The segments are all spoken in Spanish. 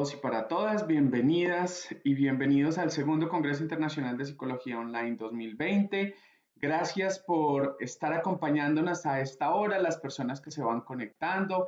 todos y para todas, bienvenidas y bienvenidos al segundo Congreso Internacional de Psicología Online 2020. Gracias por estar acompañándonos a esta hora, las personas que se van conectando,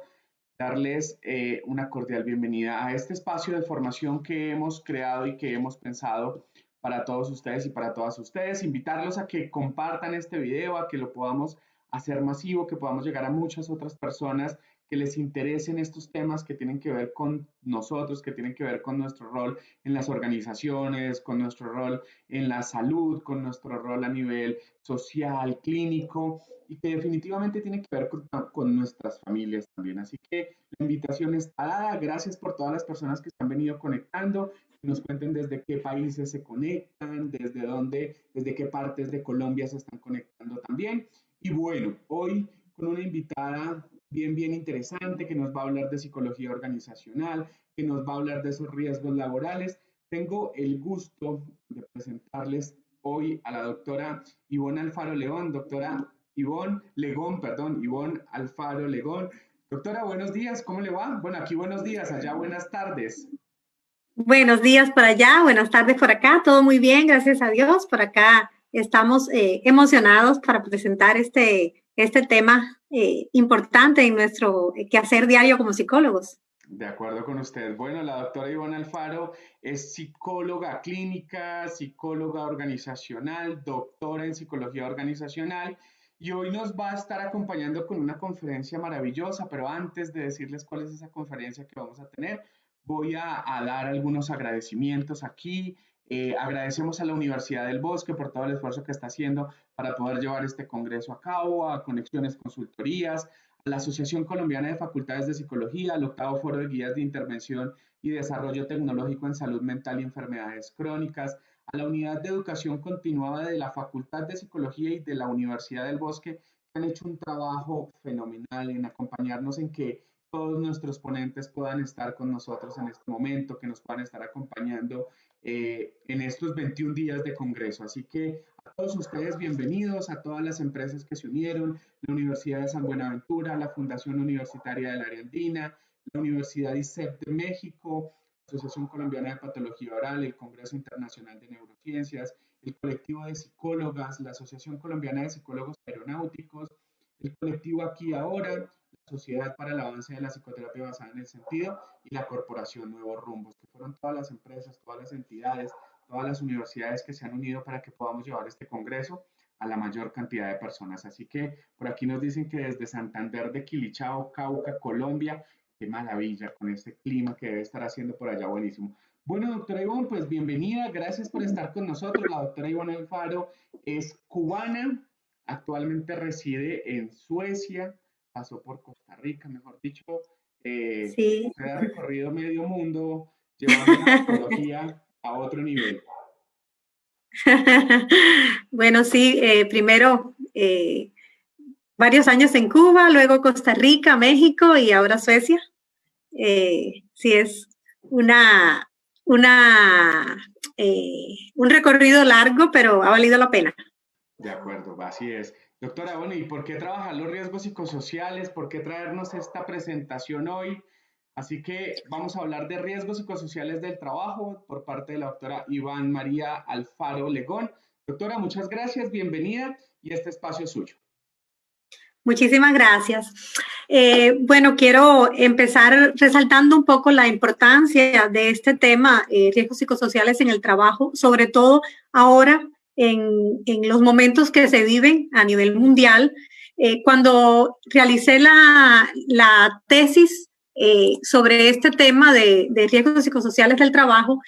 darles una cordial bienvenida a este espacio de formación que hemos creado y que hemos pensado para todos ustedes y para todas ustedes. Invitarlos a que compartan este video, a que lo podamos hacer masivo, que podamos llegar a muchas otras personas que les interesen estos temas que tienen que ver con nosotros, que tienen que ver con nuestro rol en las organizaciones, con nuestro rol en la salud, con nuestro rol a nivel social, clínico, y que definitivamente tiene que ver con nuestras familias también. Así que la invitación está dada. Gracias por todas las personas que se han venido conectando, que nos cuenten desde qué países se conectan, desde dónde, desde qué partes de Colombia se están conectando también. Y bueno, hoy con una invitada bien interesante que nos va a hablar de psicología organizacional, que nos va a hablar de esos riesgos laborales. Tengo el gusto de presentarles hoy a la doctora Ivonne Alfaro León, doctora Ivonne Legón, perdón, Ivonne Alfaro Legón. Doctora, buenos días, ¿cómo le va? Bueno, aquí buenos días, allá buenas tardes. Buenos días por allá, buenas tardes por acá, todo muy bien, gracias a Dios. Por acá estamos emocionados para presentar este tema importante en nuestro quehacer diario como psicólogos. De acuerdo con usted. Bueno, la doctora Ivonne Alfaro es psicóloga clínica, psicóloga organizacional, doctora en psicología organizacional y hoy nos va a estar acompañando con una conferencia maravillosa, pero antes de decirles cuál es esa conferencia que vamos a tener, voy a dar algunos agradecimientos aquí. Agradecemos a la Universidad del Bosque por todo el esfuerzo que está haciendo para poder llevar este congreso a cabo, a Conexiones Consultorías, a la Asociación Colombiana de Facultades de Psicología, al octavo Foro de Guías de Intervención y Desarrollo Tecnológico en Salud Mental y Enfermedades Crónicas, a la Unidad de Educación Continuada de la Facultad de Psicología y de la Universidad del Bosque, que han hecho un trabajo fenomenal en acompañarnos en que todos nuestros ponentes puedan estar con nosotros en este momento, que nos puedan estar acompañando en estos 21 días de congreso. Así que a todos ustedes bienvenidos, a todas las empresas que se unieron, la Universidad de San Buenaventura, la Fundación Universitaria del Área Andina, la Universidad ISEP de México, la Asociación Colombiana de Patología Oral, el Congreso Internacional de Neurociencias, el colectivo de psicólogas, la Asociación Colombiana de Psicólogos Aeronáuticos, el colectivo Aquí Ahora, la Sociedad para el Avance de la Psicoterapia Basada en el Sentido y la Corporación Nuevos Rumbos, que fueron todas las empresas, todas las entidades, todas las universidades que se han unido para que podamos llevar este congreso a la mayor cantidad de personas. Así que por aquí nos dicen que desde Santander de Quilichao, Cauca, Colombia, qué maravilla con este clima que debe estar haciendo por allá, buenísimo. Bueno, doctora Ivonne, pues bienvenida, gracias por estar con nosotros. La doctora Ivonne Alfaro es cubana, actualmente reside en Suecia, pasó por Costa Rica, mejor dicho, Sí. se ha recorrido medio mundo llevando la psicología a otro nivel. Bueno, sí, primero varios años en Cuba, luego Costa Rica, México y ahora Suecia. Sí, es una, un recorrido largo, pero ha valido la pena. De acuerdo, así es. Doctora, bueno, ¿y por qué trabajar los riesgos psicosociales? ¿Por qué traernos esta presentación hoy? Así que vamos a hablar de riesgos psicosociales del trabajo por parte de la doctora Iván María Alfaro Legón. Doctora, muchas gracias, bienvenida y este espacio es suyo. Muchísimas gracias. Bueno, quiero empezar resaltando un poco la importancia de este tema, riesgos psicosociales en el trabajo, sobre todo ahora en los momentos que se viven a nivel mundial. Cuando realicé la tesis sobre este tema de riesgos psicosociales del trabajo,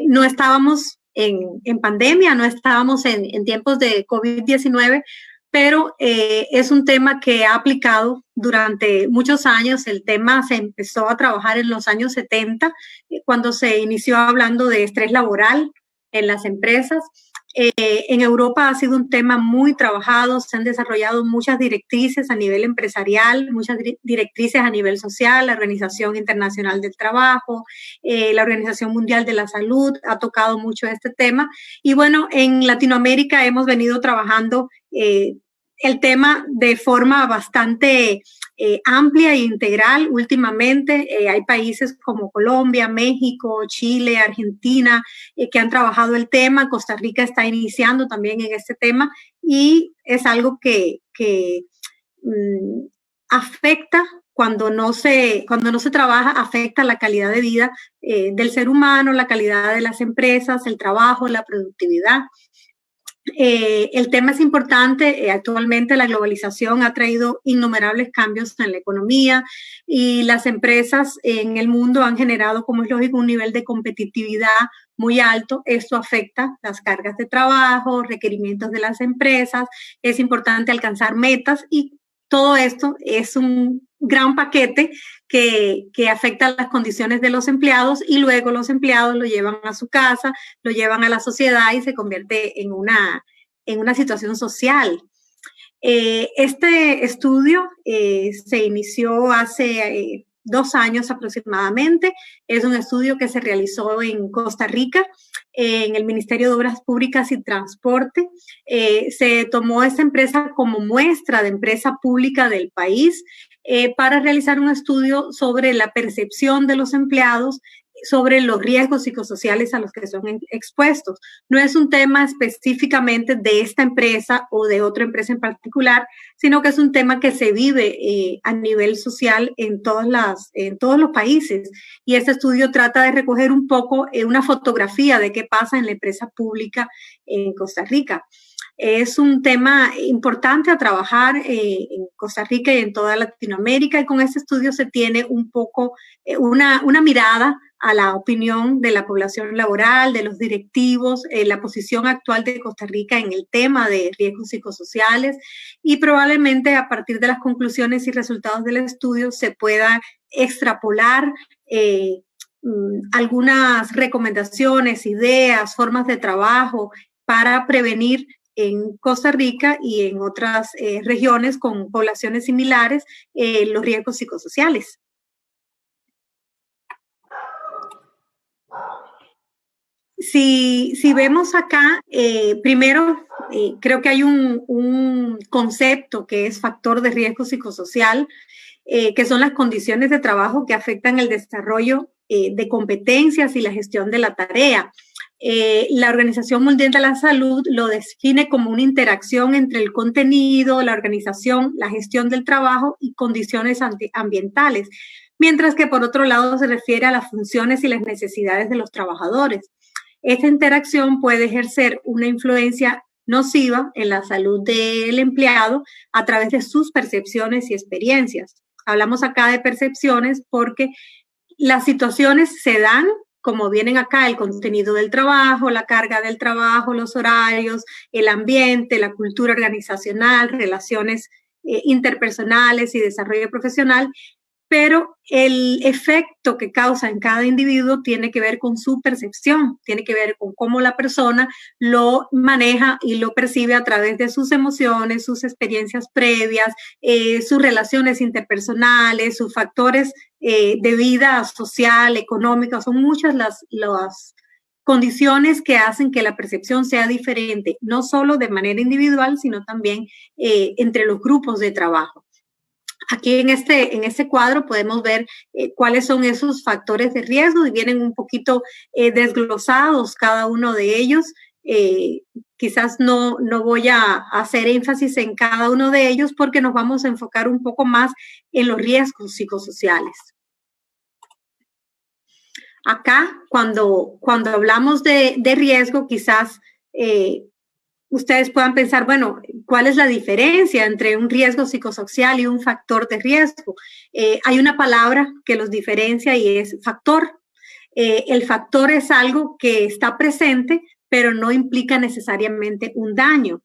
no estábamos en pandemia, no estábamos en tiempos de COVID-19, pero es un tema que ha aplicado durante muchos años. El tema se empezó a trabajar en los años 70, cuando se inició hablando de estrés laboral en las empresas. En Europa ha sido un tema muy trabajado, se han desarrollado muchas directrices a nivel empresarial, muchas directrices a nivel social, la Organización Internacional del Trabajo, la Organización Mundial de la Salud ha tocado mucho este tema. Y bueno, en Latinoamérica hemos venido trabajando el tema de forma bastante amplia e integral. Últimamente hay países como Colombia, México, Chile, Argentina, que han trabajado el tema. Costa Rica está iniciando también en este tema y es algo que afecta cuando no se trabaja, afecta la calidad de vida del ser humano, la calidad de las empresas, el trabajo, la productividad. El tema es importante. Actualmente la globalización ha traído innumerables cambios en la economía y las empresas en el mundo han generado, como es lógico, un nivel de competitividad muy alto. Esto afecta las cargas de trabajo, requerimientos de las empresas. Es importante alcanzar metas y todo esto es un gran paquete que afecta las condiciones de los empleados y luego los empleados lo llevan a su casa, lo llevan a la sociedad y se convierte en una situación social. Este estudio se inició hace 2 años aproximadamente. Es un estudio que se realizó en Costa Rica, en el Ministerio de Obras Públicas y Transporte. Se tomó esta empresa como muestra de empresa pública del país para realizar un estudio sobre la percepción de los empleados sobre los riesgos psicosociales a los que son expuestos. No es un tema específicamente de esta empresa o de otra empresa en particular, sino que es un tema que se vive a nivel social en todos los países. Y este estudio trata de recoger un poco una fotografía de qué pasa en la empresa pública en Costa Rica. Es un tema importante a trabajar en Costa Rica y en toda Latinoamérica, y con este estudio se tiene un poco una mirada a la opinión de la población laboral, de los directivos, la posición actual de Costa Rica en el tema de riesgos psicosociales, y probablemente a partir de las conclusiones y resultados del estudio se pueda extrapolar algunas recomendaciones, ideas, formas de trabajo para prevenir en Costa Rica y en otras regiones con poblaciones similares los riesgos psicosociales. Si vemos acá, primero, creo que hay un concepto que es factor de riesgo psicosocial, que son las condiciones de trabajo que afectan el desarrollo de competencias y la gestión de la tarea. La Organización Mundial de la Salud lo define como una interacción entre el contenido, la organización, la gestión del trabajo y condiciones ambientales, mientras que por otro lado se refiere a las funciones y las necesidades de los trabajadores. Esta interacción puede ejercer una influencia nociva en la salud del empleado a través de sus percepciones y experiencias. Hablamos acá de percepciones porque las situaciones se dan como vienen acá: el contenido del trabajo, la carga del trabajo, los horarios, el ambiente, la cultura organizacional, relaciones interpersonales y desarrollo profesional, pero el efecto que causa en cada individuo tiene que ver con su percepción, tiene que ver con cómo la persona lo maneja y lo percibe a través de sus emociones, sus experiencias previas, sus relaciones interpersonales, sus factores de vida social, económica. Son muchas las condiciones que hacen que la percepción sea diferente, no solo de manera individual, sino también entre los grupos de trabajo. Aquí en este cuadro podemos ver cuáles son esos factores de riesgo, y vienen un poquito desglosados cada uno de ellos. Quizás no voy a hacer énfasis en cada uno de ellos porque nos vamos a enfocar un poco más en los riesgos psicosociales. Acá, cuando hablamos de riesgo, quizás ustedes puedan pensar, bueno, ¿cuál es la diferencia entre un riesgo psicosocial y un factor de riesgo? Hay una palabra que los diferencia y es factor. El factor es algo que está presente, pero no implica necesariamente un daño.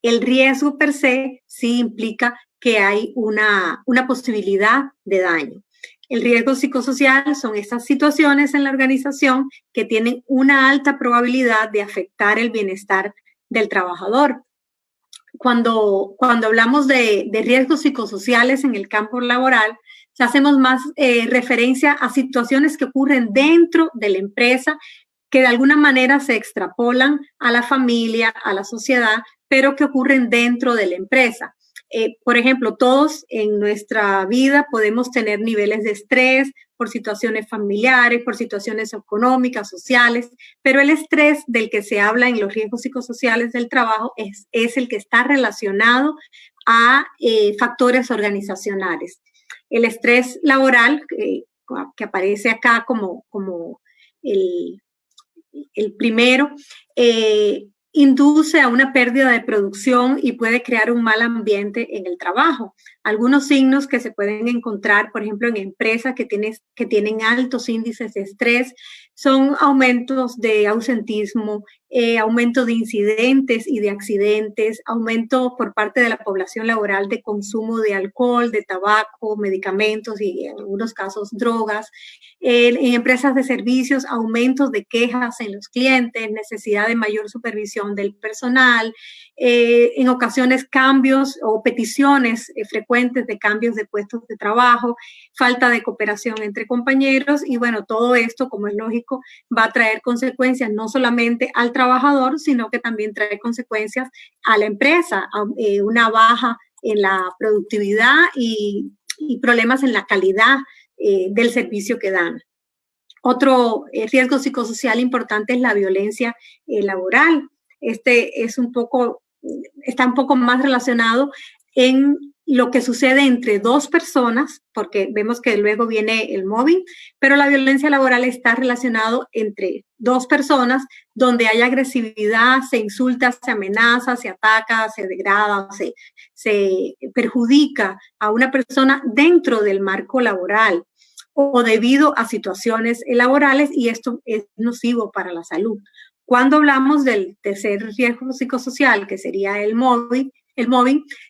El riesgo per se sí implica que hay una posibilidad de daño. El riesgo psicosocial son estas situaciones en la organización que tienen una alta probabilidad de afectar el bienestar del trabajador. Cuando hablamos de riesgos psicosociales en el campo laboral, hacemos más referencia a situaciones que ocurren dentro de la empresa, que de alguna manera se extrapolan a la familia, a la sociedad, pero que ocurren dentro de la empresa. Por ejemplo, todos en nuestra vida podemos tener niveles de estrés por situaciones familiares, por situaciones económicas, sociales, pero el estrés del que se habla en los riesgos psicosociales del trabajo es el que está relacionado a factores organizacionales. El estrés laboral, que aparece acá como el primero, induce a una pérdida de producción y puede crear un mal ambiente en el trabajo. Algunos signos que se pueden encontrar, por ejemplo, en empresas que tienen altos índices de estrés, son aumentos de ausentismo, aumento de incidentes y de accidentes, aumento por parte de la población laboral de consumo de alcohol, de tabaco, medicamentos y en algunos casos drogas. En empresas de servicios, aumentos de quejas en los clientes, necesidad de mayor supervisión del personal, en ocasiones cambios o peticiones frecuentes de cambios de puestos de trabajo, falta de cooperación entre compañeros y bueno, todo esto, como es lógico, va a traer consecuencias no solamente al trabajador, sino que también trae consecuencias a la empresa, una baja en la productividad y problemas en la calidad del servicio que dan. Otro riesgo psicosocial importante es la violencia laboral. Este está un poco más relacionado en lo que sucede entre dos personas, porque vemos que luego viene el mobbing, pero la violencia laboral está relacionado entre dos personas donde hay agresividad, se insulta, se amenaza, se ataca, se degrada, se perjudica a una persona dentro del marco laboral o debido a situaciones laborales y esto es nocivo para la salud. Cuando hablamos del tercer riesgo psicosocial, que sería el mobbing,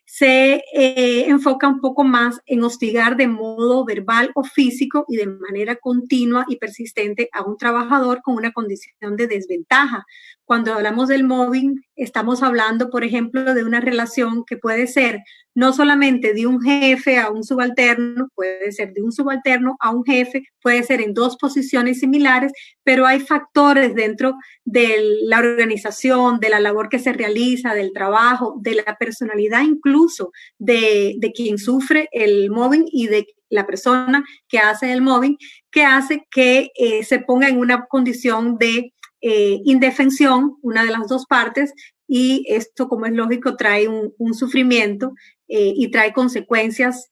se enfoca un poco más en hostigar de modo verbal o físico y de manera continua y persistente a un trabajador con una condición de desventaja. Cuando hablamos del mobbing, estamos hablando, por ejemplo, de una relación que puede ser no solamente de un jefe a un subalterno, puede ser de un subalterno a un jefe, puede ser en dos posiciones similares, pero hay factores dentro de la organización, de la labor que se realiza, del trabajo, de la personalidad incluso de quien sufre el mobbing y de la persona que hace el mobbing, que hace que se ponga en una condición de indefensión, una de las dos partes, y esto, como es lógico, trae un sufrimiento y trae consecuencias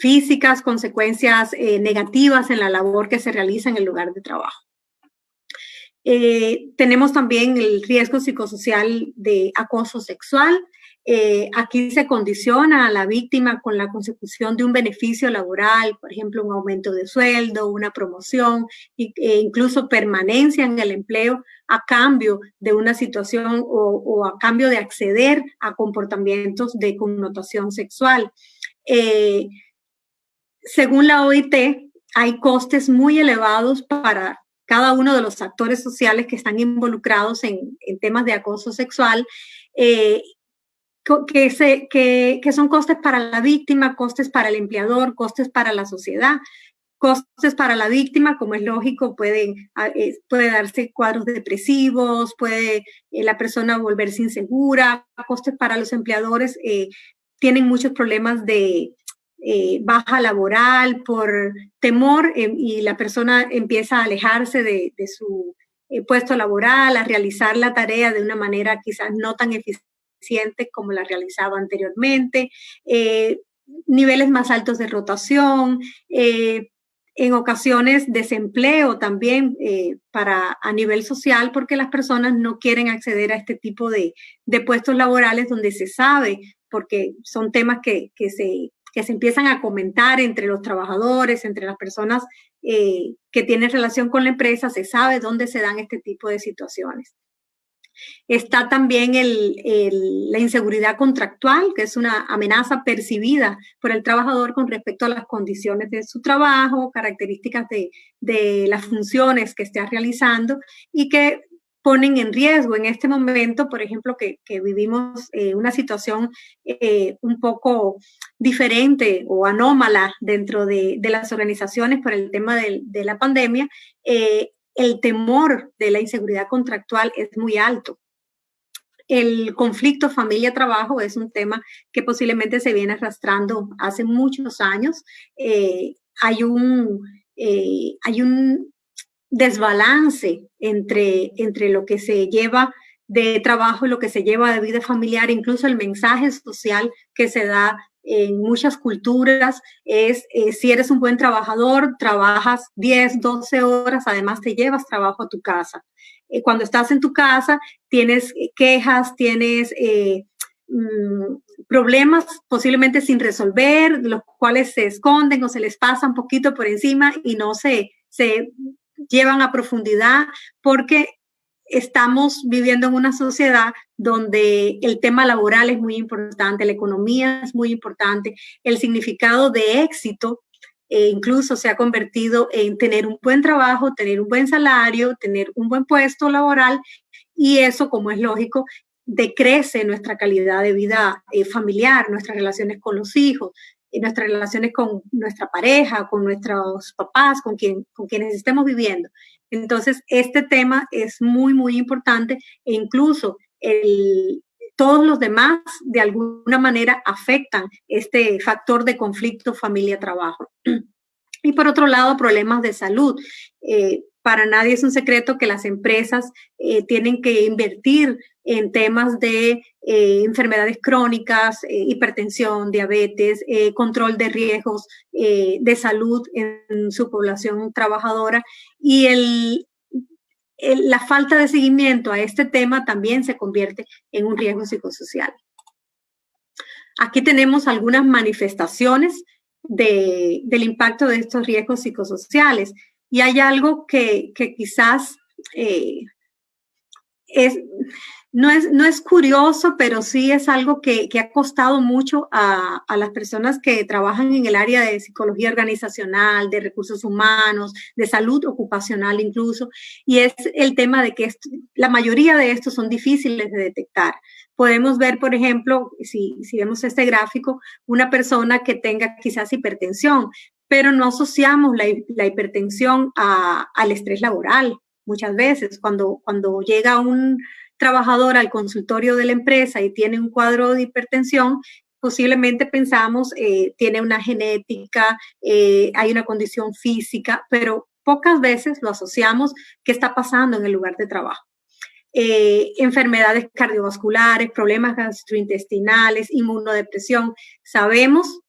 físicas, consecuencias negativas en la labor que se realiza en el lugar de trabajo. Tenemos también el riesgo psicosocial de acoso sexual. Aquí se condiciona a la víctima con la consecución de un beneficio laboral, por ejemplo, un aumento de sueldo, una promoción e incluso permanencia en el empleo a cambio de una situación o a cambio de acceder a comportamientos de connotación sexual. Según la OIT, hay costes muy elevados para cada uno de los actores sociales que están involucrados en temas de acoso sexual, que son costes para la víctima, costes para el empleador, costes para la sociedad. Costes para la víctima, como es lógico, puede darse cuadros depresivos, puede la persona volverse insegura. Costes para los empleadores, tienen muchos problemas de baja laboral por temor y la persona empieza a alejarse de su puesto laboral, a realizar la tarea de una manera quizás no tan eficiente como la realizaba anteriormente, niveles más altos de rotación, en ocasiones desempleo también a nivel social porque las personas no quieren acceder a este tipo de puestos laborales donde se sabe, porque son temas que se empiezan a comentar entre los trabajadores, entre las personas que tienen relación con la empresa, se sabe dónde se dan este tipo de situaciones. Está también la inseguridad contractual, que es una amenaza percibida por el trabajador con respecto a las condiciones de su trabajo, características de las funciones que esté realizando y que ponen en riesgo en este momento, por ejemplo, que vivimos una situación un poco diferente o anómala dentro de las organizaciones por el tema de la pandemia, el temor de la inseguridad contractual es muy alto. el conflicto familia-trabajo es un tema que posiblemente se viene arrastrando hace muchos años. Hay un desbalance entre lo que se lleva de trabajo y lo que se lleva de vida familiar, incluso el mensaje social que se da en muchas culturas es si eres un buen trabajador, trabajas 10, 12 horas, además te llevas trabajo a tu casa. Cuando estás en tu casa, tienes quejas, tienes problemas posiblemente sin resolver, los cuales se esconden o se les pasa un poquito por encima y no se llevan a profundidad porque estamos viviendo en una sociedad donde el tema laboral es muy importante, la economía es muy importante, el significado de éxito incluso se ha convertido en tener un buen trabajo, tener un buen salario, tener un buen puesto laboral y eso, como es lógico, decrece nuestra calidad de vida familiar, nuestras relaciones con los hijos, nuestras relaciones con nuestra pareja, con nuestros papás, con quienes estemos viviendo. Entonces, este tema es muy, muy importante e incluso todos los demás de alguna manera afectan este factor de conflicto familia-trabajo. Y por otro lado, problemas de salud. Para nadie es un secreto que las empresas tienen que invertir en temas de enfermedades crónicas, hipertensión, diabetes, control de riesgos de salud en su población trabajadora y la falta de seguimiento a este tema también se convierte en un riesgo psicosocial. Aquí tenemos algunas manifestaciones del impacto de estos riesgos psicosociales. Y hay algo que quizás no es curioso, pero sí es algo que ha costado mucho a las personas que trabajan en el área de psicología organizacional, de recursos humanos, de salud ocupacional incluso, y es el tema de que la mayoría de estos son difíciles de detectar. Podemos ver, por ejemplo, si vemos este gráfico, una persona que tenga quizás hipertensión, pero no asociamos la hipertensión al estrés laboral. Muchas veces, cuando llega un trabajador al consultorio de la empresa y tiene un cuadro de hipertensión, posiblemente pensamos tiene una genética, hay una condición física, pero pocas veces lo asociamos qué está pasando en el lugar de trabajo. Enfermedades cardiovasculares, problemas gastrointestinales, inmunodepresión. Sabemos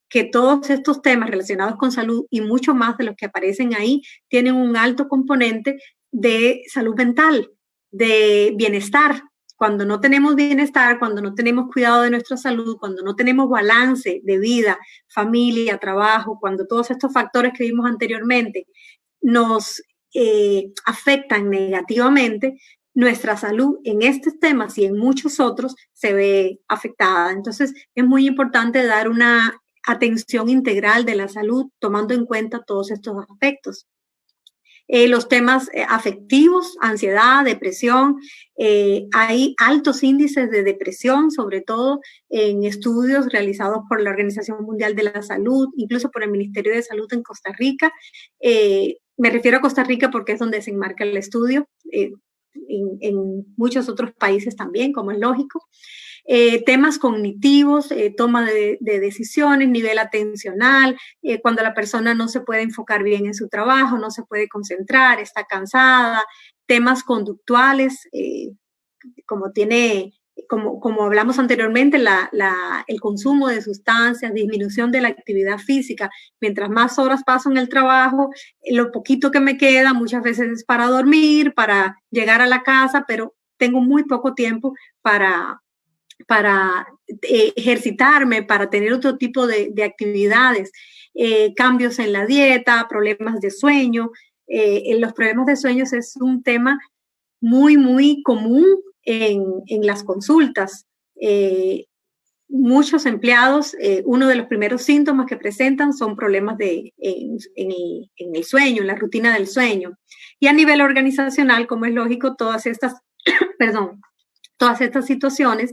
que todos estos temas relacionados con salud y mucho más de los que aparecen ahí tienen un alto componente de salud mental, de bienestar. Cuando no tenemos bienestar, cuando no tenemos cuidado de nuestra salud, cuando no tenemos balance de vida, familia, trabajo, cuando todos estos factores que vimos anteriormente nos afectan negativamente, nuestra salud en estos temas y en muchos otros se ve afectada. Entonces, es muy importante dar una atención integral de la salud, tomando en cuenta todos estos aspectos. Los temas afectivos, ansiedad, depresión, hay altos índices de depresión, sobre todo en estudios realizados por la Organización Mundial de la Salud, incluso por el Ministerio de Salud en Costa Rica. Me refiero a Costa Rica porque es donde se enmarca el estudio. En muchos otros países también, como es lógico. Temas cognitivos, toma de decisiones, nivel atencional, cuando la persona no se puede enfocar bien en su trabajo, no se puede concentrar, está cansada, temas conductuales, como hablamos anteriormente, el consumo de sustancias, disminución de la actividad física. Mientras más horas paso en el trabajo, lo poquito que me queda muchas veces es para dormir, para llegar a la casa, pero tengo muy poco tiempo para ejercitarme, para tener otro tipo de actividades. Cambios en la dieta, problemas de sueño. Los problemas de sueño es un tema muy, muy común en las consultas. Muchos empleados, uno de los primeros síntomas que presentan son problemas en el sueño, en la rutina del sueño. Y a nivel organizacional, como es lógico, todas estas situaciones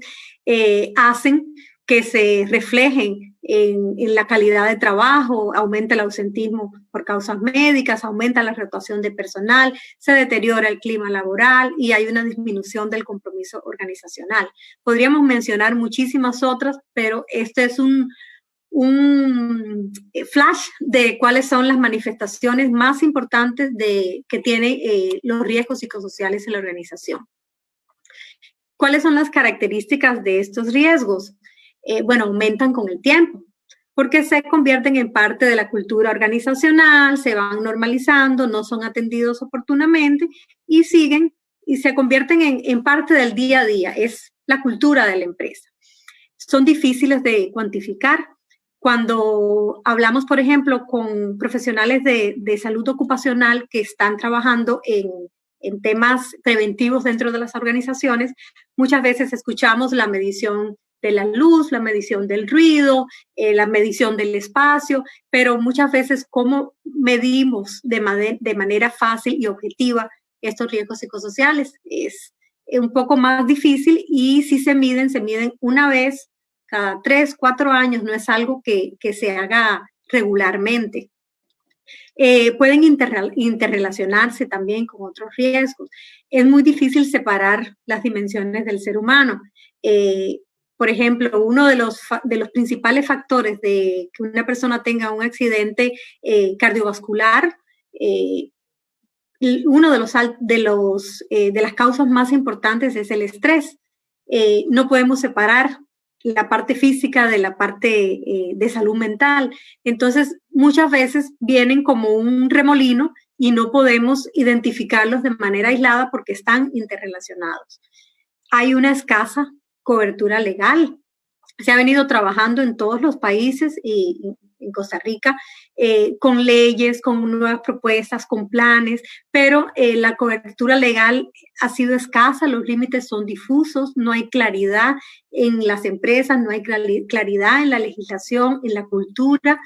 hacen que se reflejen en la calidad de trabajo, aumenta el ausentismo por causas médicas, aumenta la rotación de personal, se deteriora el clima laboral y hay una disminución del compromiso organizacional. Podríamos mencionar muchísimas otras, pero este es un flash de cuáles son las manifestaciones más importantes que tienen los riesgos psicosociales en la organización. ¿Cuáles son las características de estos riesgos? Bueno, aumentan con el tiempo, porque se convierten en parte de la cultura organizacional, se van normalizando, no son atendidos oportunamente y siguen y se convierten en parte del día a día, es la cultura de la empresa. Son difíciles de cuantificar. Cuando hablamos, por ejemplo, con profesionales de salud ocupacional que están trabajando en temas preventivos dentro de las organizaciones, muchas veces escuchamos la medición de la luz, la medición del ruido, la medición del espacio, pero muchas veces cómo medimos de manera fácil y objetiva estos riesgos psicosociales es un poco más difícil y si se miden una vez cada 3, 4 años, no es algo que se haga regularmente. Pueden interrelacionarse también con otros riesgos. Es muy difícil separar las dimensiones del ser humano. Por ejemplo, uno de los principales factores de que una persona tenga un accidente cardiovascular, uno de las causas más importantes es el estrés. No podemos separar la parte física de la parte de salud mental. Entonces, muchas veces vienen como un remolino y no podemos identificarlos de manera aislada porque están interrelacionados. Hay una escasa cobertura legal. Se ha venido trabajando en todos los países y en Costa Rica con leyes, con nuevas propuestas, con planes, pero la cobertura legal ha sido escasa, los límites son difusos, no hay claridad en las empresas, no hay claridad en la legislación, en la cultura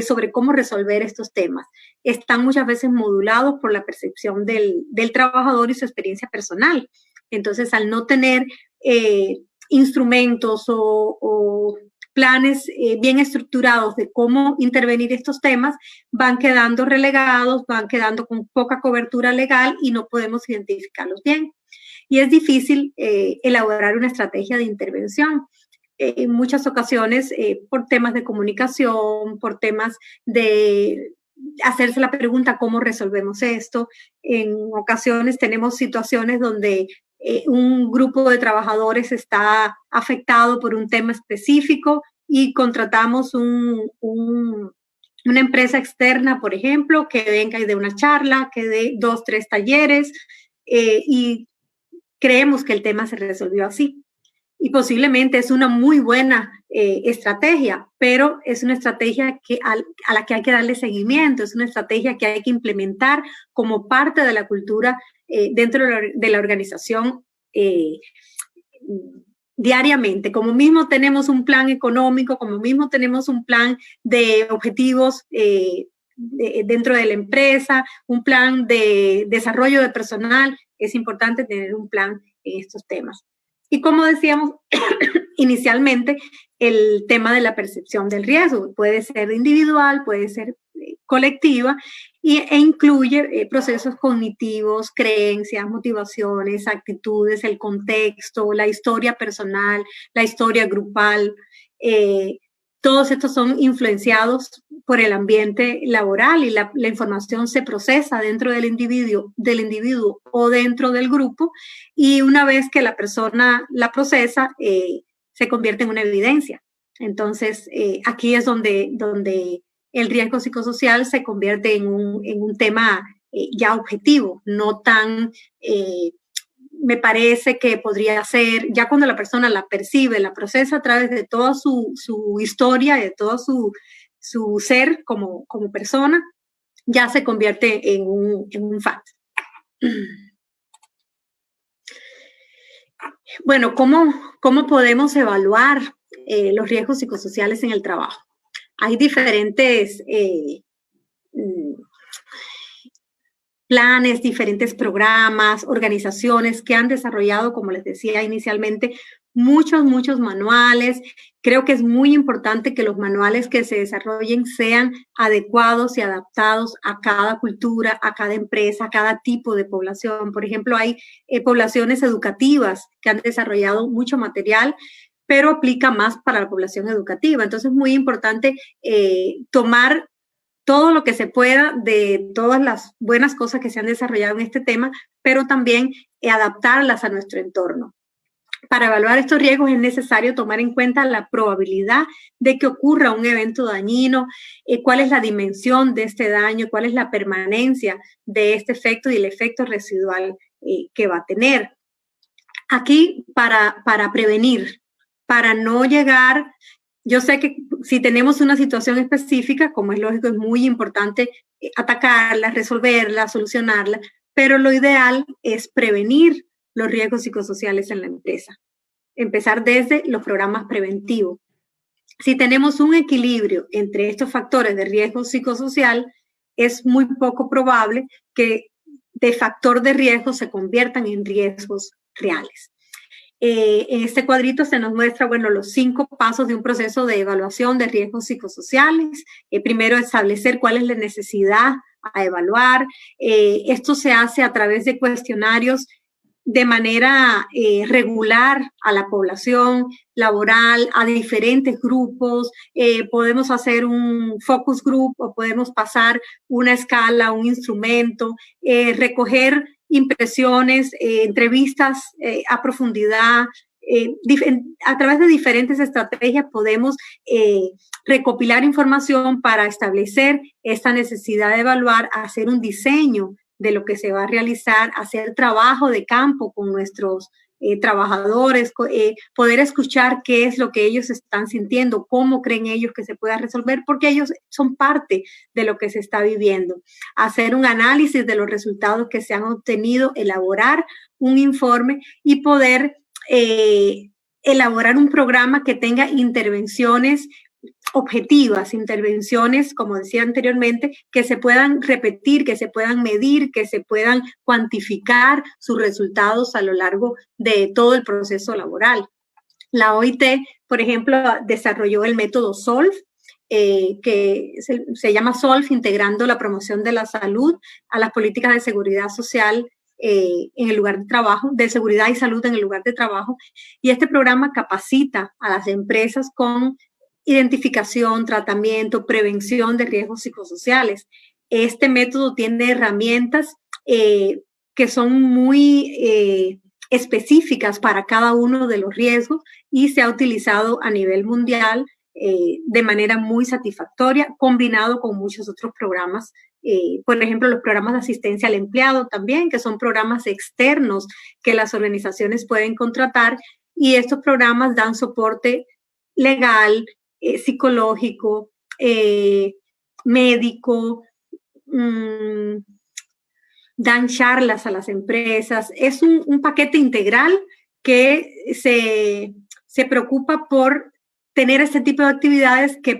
sobre cómo resolver estos temas. Están muchas veces modulados por la percepción del trabajador y su experiencia personal. Entonces, al no tener instrumentos o planes bien estructurados de cómo intervenir estos temas, van quedando relegados, van quedando con poca cobertura legal y no podemos identificarlos bien. Y es difícil elaborar una estrategia de intervención. En muchas ocasiones, por temas de comunicación, por temas de hacerse la pregunta, ¿cómo resolvemos esto? En ocasiones tenemos situaciones donde un grupo de trabajadores está afectado por un tema específico y contratamos una empresa externa, por ejemplo, que venga y dé una charla, que dé 2, 3 talleres y creemos que el tema se resolvió así. Y posiblemente es una muy buena estrategia, pero es una estrategia a la que hay que darle seguimiento, es una estrategia que hay que implementar como parte de la cultura dentro de la organización diariamente. Como mismo tenemos un plan económico, como mismo tenemos un plan de objetivos dentro de la empresa, un plan de desarrollo de personal, es importante tener un plan en estos temas. Y como decíamos inicialmente, el tema de la percepción del riesgo puede ser individual, puede ser colectiva e incluye procesos cognitivos, creencias, motivaciones, actitudes, el contexto, la historia personal, la historia grupal. Todos estos son influenciados por el ambiente laboral y la información se procesa dentro del individuo o dentro del grupo y una vez que la persona la procesa, se convierte en una evidencia. Entonces, aquí es donde el riesgo psicosocial se convierte en un tema ya objetivo, no tan... me parece que podría ser, ya cuando la persona la percibe, la procesa a través de toda su historia, de todo su ser como persona, ya se convierte en un fact. Bueno, ¿cómo podemos evaluar los riesgos psicosociales en el trabajo? Hay diferentes planes, diferentes programas, organizaciones que han desarrollado, como les decía inicialmente, muchos manuales. Creo que es muy importante que los manuales que se desarrollen sean adecuados y adaptados a cada cultura, a cada empresa, a cada tipo de población. Por ejemplo, hay poblaciones educativas que han desarrollado mucho material, pero aplica más para la población educativa. Entonces es muy importante tomar todo lo que se pueda de todas las buenas cosas que se han desarrollado en este tema, pero también adaptarlas a nuestro entorno. Para evaluar estos riesgos es necesario tomar en cuenta la probabilidad de que ocurra un evento dañino, cuál es la dimensión de este daño, cuál es la permanencia de este efecto y el efecto residual que va a tener. Aquí para prevenir, para no llegar, yo sé que si tenemos una situación específica, como es lógico, es muy importante atacarla, resolverla, solucionarla, pero lo ideal es prevenir los riesgos psicosociales en la empresa. Empezar desde los programas preventivos. Si tenemos un equilibrio entre estos factores de riesgo psicosocial, es muy poco probable que de factor de riesgo se conviertan en riesgos reales. En este cuadrito se nos muestra, bueno, los 5 pasos de un proceso de evaluación de riesgos psicosociales. Primero, establecer cuál es la necesidad a evaluar. Esto se hace a través de cuestionarios de manera regular a la población laboral, a diferentes grupos. Podemos hacer un focus group o podemos pasar una escala, un instrumento, recoger impresiones, entrevistas a profundidad. A través de diferentes estrategias podemos recopilar información para establecer esta necesidad de evaluar, hacer un diseño de lo que se va a realizar, hacer trabajo de campo con nuestros trabajadores, poder escuchar qué es lo que ellos están sintiendo, cómo creen ellos que se pueda resolver, porque ellos son parte de lo que se está viviendo. Hacer un análisis de los resultados que se han obtenido, elaborar un informe y poder elaborar un programa que tenga intervenciones objetivas, intervenciones, como decía anteriormente, que se puedan repetir, que se puedan medir, que se puedan cuantificar sus resultados a lo largo de todo el proceso laboral. La OIT, por ejemplo, desarrolló el método SOLV, que se llama SOLV, integrando la promoción de la salud a las políticas de seguridad social en el lugar de trabajo, de seguridad y salud en el lugar de trabajo. Y este programa capacita a las empresas con identificación, tratamiento, prevención de riesgos psicosociales. Este método tiene herramientas que son muy específicas para cada uno de los riesgos y se ha utilizado a nivel mundial de manera muy satisfactoria, combinado con muchos otros programas. Por ejemplo, los programas de asistencia al empleado también, que son programas externos que las organizaciones pueden contratar, y estos programas dan soporte legal, psicológico, médico, dan charlas a las empresas. Es un paquete integral que se preocupa por tener este tipo de actividades que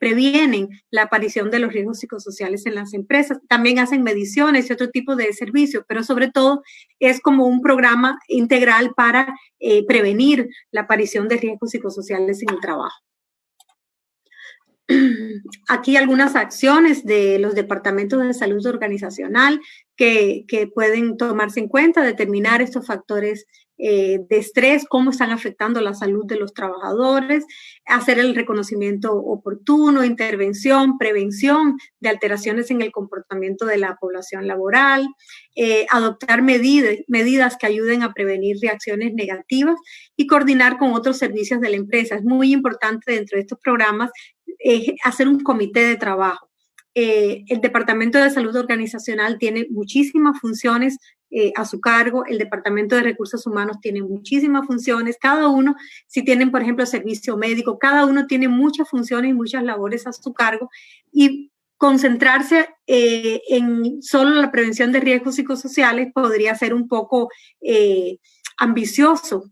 previenen la aparición de los riesgos psicosociales en las empresas. También hacen mediciones y otro tipo de servicios, pero sobre todo es como un programa integral para prevenir la aparición de riesgos psicosociales en el trabajo. Aquí algunas acciones de los departamentos de salud organizacional que pueden tomarse en cuenta, determinar estos factores de estrés, cómo están afectando la salud de los trabajadores, hacer el reconocimiento oportuno, intervención, prevención de alteraciones en el comportamiento de la población laboral, adoptar medidas que ayuden a prevenir reacciones negativas y coordinar con otros servicios de la empresa. Es muy importante dentro de estos programas hacer un comité de trabajo. El Departamento de Salud Organizacional tiene muchísimas funciones a su cargo, el Departamento de Recursos Humanos tiene muchísimas funciones, cada uno, si tienen, por ejemplo, servicio médico, cada uno tiene muchas funciones y muchas labores a su cargo, y concentrarse en solo la prevención de riesgos psicosociales podría ser un poco ambicioso,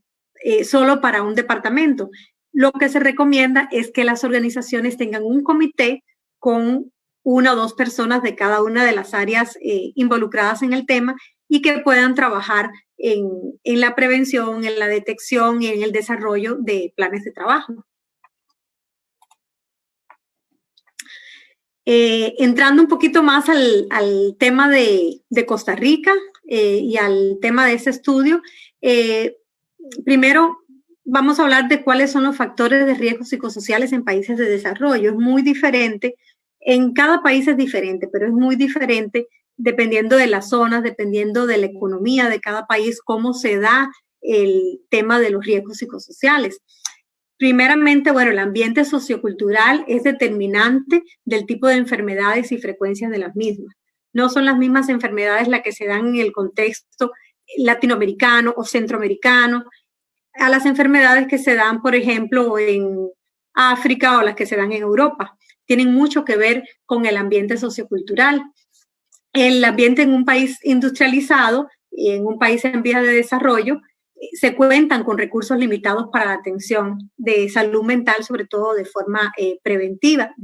solo para un departamento. Lo que se recomienda es que las organizaciones tengan un comité con 1 o 2 personas de cada una de las áreas involucradas en el tema, y que puedan trabajar en la prevención, en la detección y en el desarrollo de planes de trabajo. Entrando un poquito más al tema de Costa Rica y al tema de ese estudio, primero vamos a hablar de cuáles son los factores de riesgo psicosociales en países de desarrollo. Es muy diferente, en cada país es diferente, pero es muy diferente dependiendo de las zonas, dependiendo de la economía de cada país, cómo se da el tema de los riesgos psicosociales. Primeramente, bueno, el ambiente sociocultural es determinante del tipo de enfermedades y frecuencias de las mismas. No son las mismas enfermedades las que se dan en el contexto latinoamericano o centroamericano a las enfermedades que se dan, por ejemplo, en África o las que se dan en Europa. Tienen mucho que ver con el ambiente sociocultural. El ambiente en un país industrializado y en un país en vías de desarrollo se cuentan con recursos limitados para la atención de salud mental, sobre todo de forma preventiva,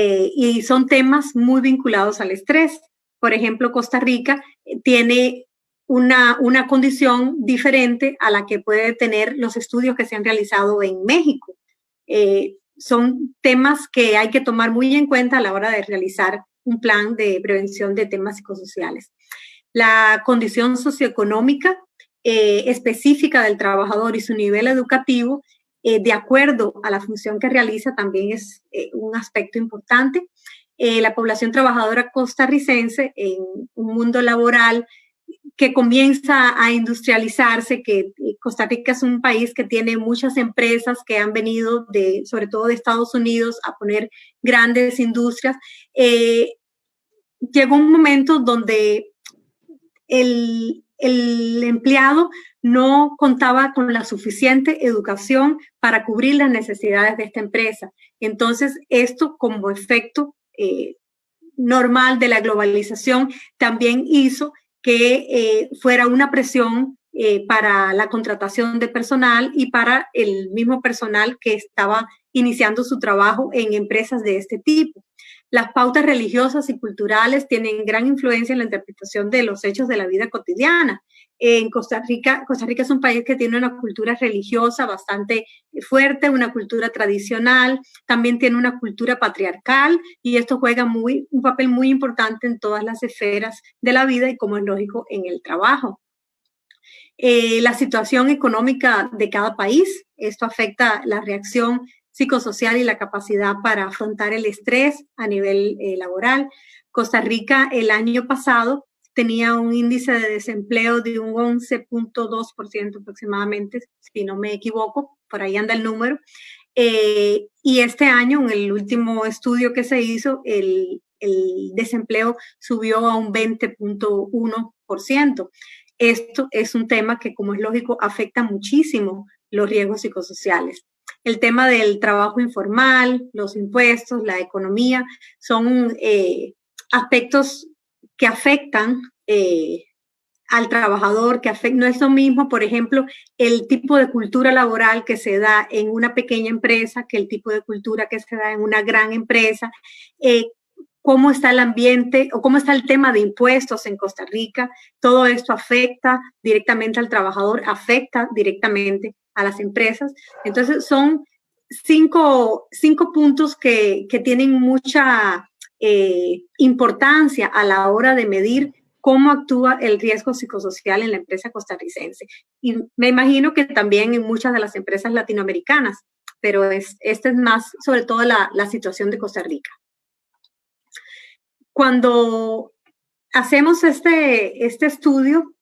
y son temas muy vinculados al estrés. Por ejemplo, Costa Rica tiene una condición diferente a la que puede tener los estudios que se han realizado en México. Son temas que hay que tomar muy en cuenta a la hora de realizar un plan de prevención de temas psicosociales. La condición socioeconómica específica del trabajador y su nivel educativo, de acuerdo a la función que realiza, también es un aspecto importante. La población trabajadora costarricense en un mundo laboral que comienza a industrializarse, que Costa Rica es un país que tiene muchas empresas que han venido, sobre todo de Estados Unidos, a poner grandes industrias. Llegó un momento donde el empleado no contaba con la suficiente educación para cubrir las necesidades de esta empresa. Entonces, esto como efecto normal de la globalización también hizo que fuera una presión para la contratación de personal y para el mismo personal que estaba iniciando su trabajo en empresas de este tipo. Las pautas religiosas y culturales tienen gran influencia en la interpretación de los hechos de la vida cotidiana. En Costa Rica es un país que tiene una cultura religiosa bastante fuerte, una cultura tradicional, también tiene una cultura patriarcal y esto juega un papel muy importante en todas las esferas de la vida y, como es lógico, en el trabajo. La situación económica de cada país, esto afecta la reacción psicosocial y la capacidad para afrontar el estrés a nivel laboral. Costa Rica el año pasado tenía un índice de desempleo de un 11.2% aproximadamente, si no me equivoco, por ahí anda el número. Y este año, en el último estudio que se hizo, el desempleo subió a un 20.1%. Esto es un tema que, como es lógico, afecta muchísimo los riesgos psicosociales. El tema del trabajo informal, los impuestos, la economía, son aspectos que afectan al trabajador, no es lo mismo, por ejemplo, el tipo de cultura laboral que se da en una pequeña empresa que el tipo de cultura que se da en una gran empresa. Cómo está el ambiente o cómo está el tema de impuestos en Costa Rica. Todo esto afecta directamente al trabajador, afecta directamente a las empresas. Entonces, son cinco puntos que tienen mucha importancia a la hora de medir cómo actúa el riesgo psicosocial en la empresa costarricense. Y me imagino que también en muchas de las empresas latinoamericanas, pero esta es más sobre todo la situación de Costa Rica. Cuando hacemos este estudio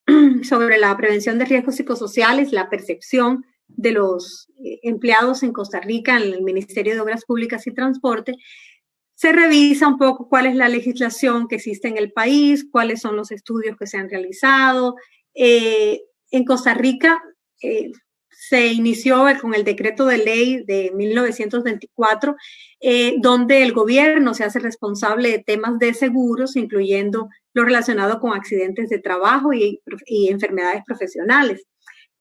sobre la prevención de riesgos psicosociales, la percepción de los empleados en Costa Rica en el Ministerio de Obras Públicas y Transporte, se revisa un poco cuál es la legislación que existe en el país, cuáles son los estudios que se han realizado. En Costa Rica se inició con el decreto de ley de 1924, donde el gobierno se hace responsable de temas de seguros, incluyendo lo relacionado con accidentes de trabajo y enfermedades profesionales.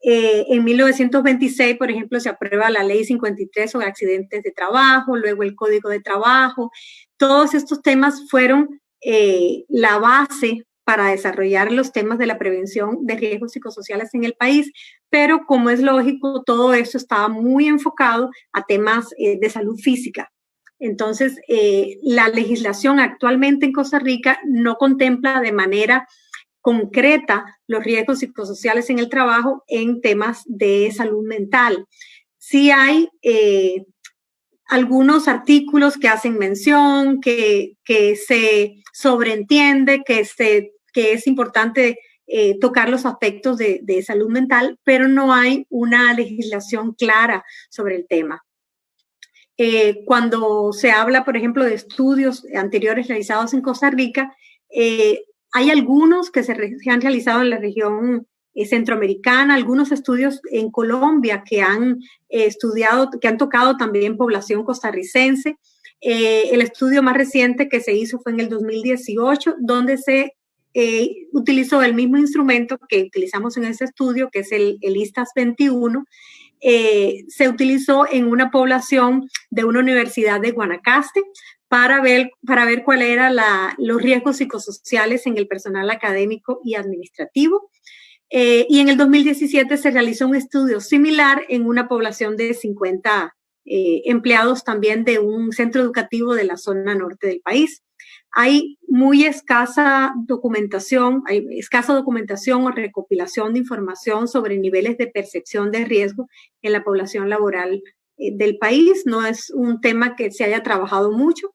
En 1926, por ejemplo, se aprueba la Ley 53 sobre accidentes de trabajo, luego el Código de Trabajo. Todos estos temas fueron la base para desarrollar los temas de la prevención de riesgos psicosociales en el país, pero como es lógico, todo eso estaba muy enfocado a temas de salud física. Entonces, la legislación actualmente en Costa Rica no contempla de manera concreta los riesgos psicosociales en el trabajo en temas de salud mental. Sí hay algunos artículos que hacen mención, que se sobreentiende, que es importante tocar los aspectos de salud mental, pero no hay una legislación clara sobre el tema. Cuando se habla, por ejemplo, de estudios anteriores realizados en Costa Rica, hay algunos que se han realizado en la región centroamericana, algunos estudios en Colombia que han estudiado, que han tocado también población costarricense. El estudio más reciente que se hizo fue en el 2018, donde se utilizó el mismo instrumento que utilizamos en ese estudio, que es el ISTAS 21, se utilizó en una población de una universidad de Guanacaste para ver cuáles eran los riesgos psicosociales en el personal académico y administrativo. Y en el 2017 se realizó un estudio similar en una población de 50 empleados también de un centro educativo de la zona norte del país. Hay muy escasa documentación o recopilación de información sobre niveles de percepción de riesgo en la población laboral del país. No es un tema que se haya trabajado mucho.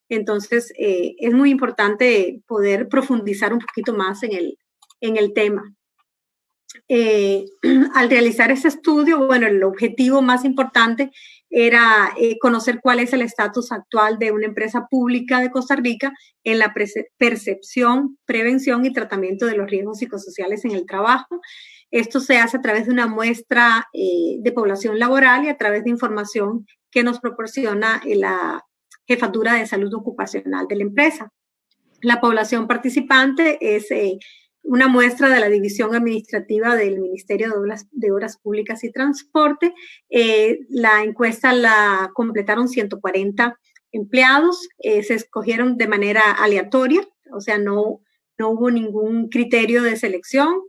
Entonces, es muy importante poder profundizar un poquito más en el tema. Al realizar ese estudio, bueno, el objetivo más importante era conocer cuál es el estatus actual de una empresa pública de Costa Rica en la percepción, prevención y tratamiento de los riesgos psicosociales en el trabajo. Esto se hace a través de una muestra de población laboral y a través de información que nos proporciona la Jefatura de Salud Ocupacional de la empresa. La población participante es una muestra de la División Administrativa del Ministerio de Obras Públicas y Transporte. La encuesta la completaron 140 empleados, se escogieron de manera aleatoria, o sea, no hubo ningún criterio de selección.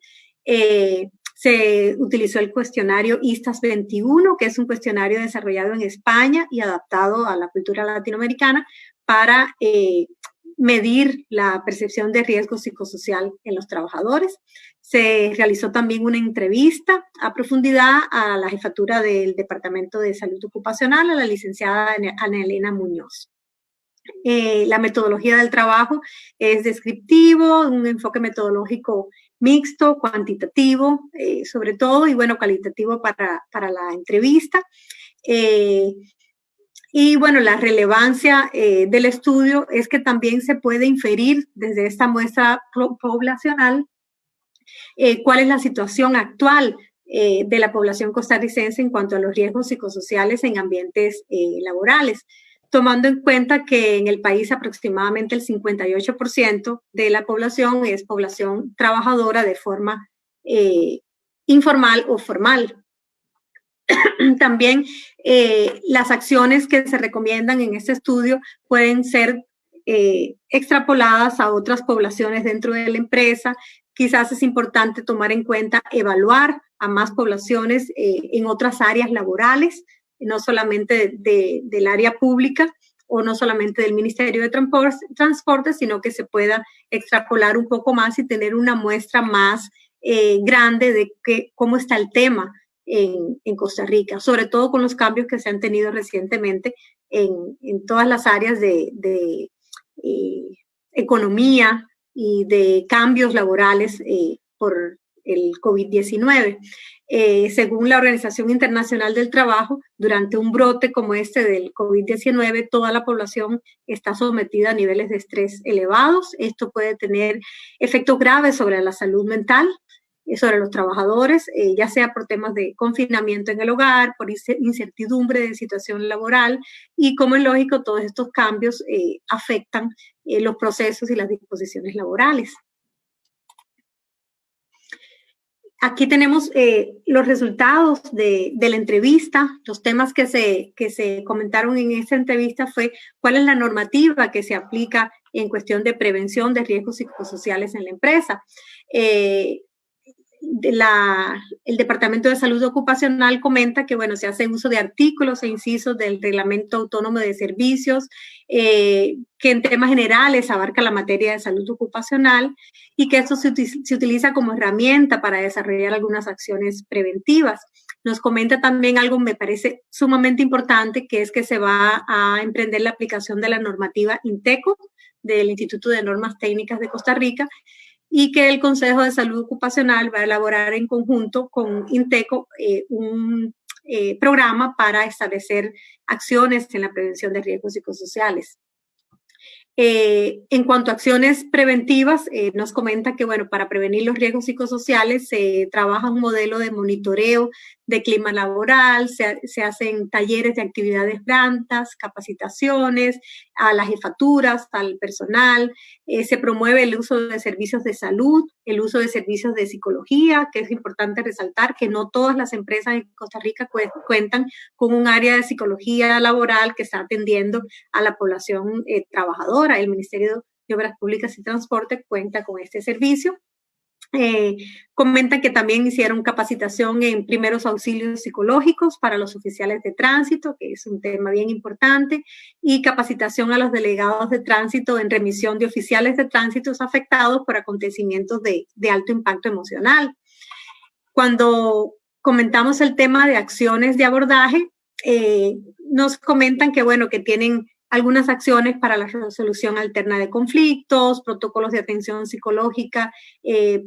Se utilizó el cuestionario ISTAS 21, que es un cuestionario desarrollado en España y adaptado a la cultura latinoamericana para medir la percepción de riesgo psicosocial en los trabajadores. Se realizó también una entrevista a profundidad a la jefatura del Departamento de Salud Ocupacional, a la licenciada Ana Elena Muñoz. La metodología del trabajo es descriptivo, un enfoque metodológico mixto, cuantitativo, sobre todo, y bueno, cualitativo para la entrevista. Y bueno, la relevancia del estudio es que también se puede inferir desde esta muestra poblacional cuál es la situación actual de la población costarricense en cuanto a los riesgos psicosociales en ambientes laborales, tomando en cuenta que en el país aproximadamente el 58% de la población es población trabajadora de forma informal o formal. También las acciones que se recomiendan en este estudio pueden ser extrapoladas a otras poblaciones dentro de la empresa. Quizás es importante tomar en cuenta evaluar a más poblaciones en otras áreas laborales, no solamente del área pública o no solamente del Ministerio de Transporte, sino que se pueda extrapolar un poco más y tener una muestra más grande de cómo está el tema en Costa Rica, sobre todo con los cambios que se han tenido recientemente en todas las áreas de economía y de cambios laborales por el COVID-19. Según la Organización Internacional del Trabajo, durante un brote como este del COVID-19, toda la población está sometida a niveles de estrés elevados. Esto puede tener efectos graves sobre la salud mental, sobre los trabajadores, ya sea por temas de confinamiento en el hogar, por incertidumbre de situación laboral, y como es lógico, todos estos cambios afectan los procesos y las disposiciones laborales. Aquí tenemos los resultados de la entrevista. Los temas que se comentaron en esta entrevista fue cuál es la normativa que se aplica en cuestión de prevención de riesgos psicosociales en la empresa. El Departamento de Salud Ocupacional comenta que, bueno, se hace uso de artículos e incisos del Reglamento Autónomo de Servicios, que en temas generales abarca la materia de salud ocupacional y que esto se utiliza como herramienta para desarrollar algunas acciones preventivas. Nos comenta también algo que me parece sumamente importante, que es que se va a emprender la aplicación de la normativa INTECO del Instituto de Normas Técnicas de Costa Rica, y que el Consejo de Salud Ocupacional va a elaborar en conjunto con INTECO un programa para establecer acciones en la prevención de riesgos psicosociales. En cuanto a acciones preventivas, nos comenta que, bueno, para prevenir los riesgos psicosociales se trabaja un modelo de monitoreo de clima laboral, se hacen talleres de actividades blandas, capacitaciones a las jefaturas, al personal, se promueve el uso de servicios de salud, el uso de servicios de psicología, que es importante resaltar que no todas las empresas en Costa Rica cuentan con un área de psicología laboral que está atendiendo a la población trabajadora. El Ministerio de Obras Públicas y Transporte cuenta con este servicio. Comentan que también hicieron capacitación en primeros auxilios psicológicos para los oficiales de tránsito, que es un tema bien importante, y capacitación a los delegados de tránsito en remisión de oficiales de tránsito afectados por acontecimientos de alto impacto emocional. Cuando comentamos el tema de acciones de abordaje, nos comentan que, bueno, que tienen algunas acciones para la resolución alterna de conflictos, protocolos de atención psicológica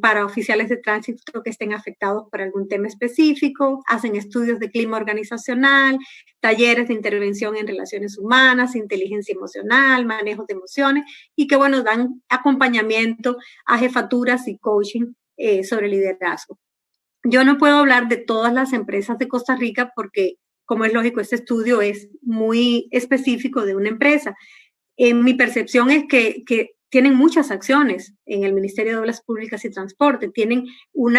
para oficiales de tránsito que estén afectados por algún tema específico, hacen estudios de clima organizacional, talleres de intervención en relaciones humanas, inteligencia emocional, manejo de emociones, y que, bueno, dan acompañamiento a jefaturas y coaching sobre liderazgo. Yo no puedo hablar de todas las empresas de Costa Rica porque, como es lógico, este estudio es muy específico de una empresa. Mi percepción es que tienen muchas acciones en el Ministerio de Obras Públicas y Transporte, tienen un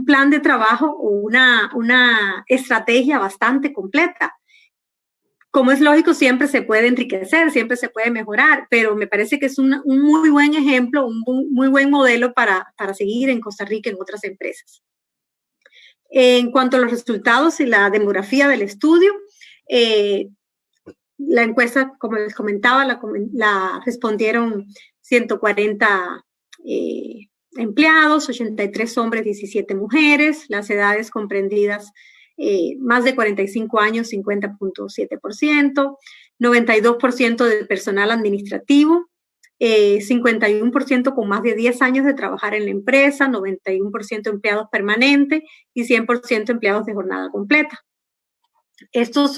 plan de trabajo o una estrategia bastante completa. Como es lógico, siempre se puede enriquecer, siempre se puede mejorar, pero me parece que es un muy buen ejemplo, un muy buen modelo para seguir en Costa Rica en otras empresas. En cuanto a los resultados y la demografía del estudio, la encuesta, como les comentaba, la respondieron 140 empleados, 83 hombres, 17 mujeres, las edades comprendidas más de 45 años, 50.7%, 92% de personal administrativo, 51% con más de 10 años de trabajar en la empresa, 91% empleados permanentes y 100% empleados de jornada completa. Estos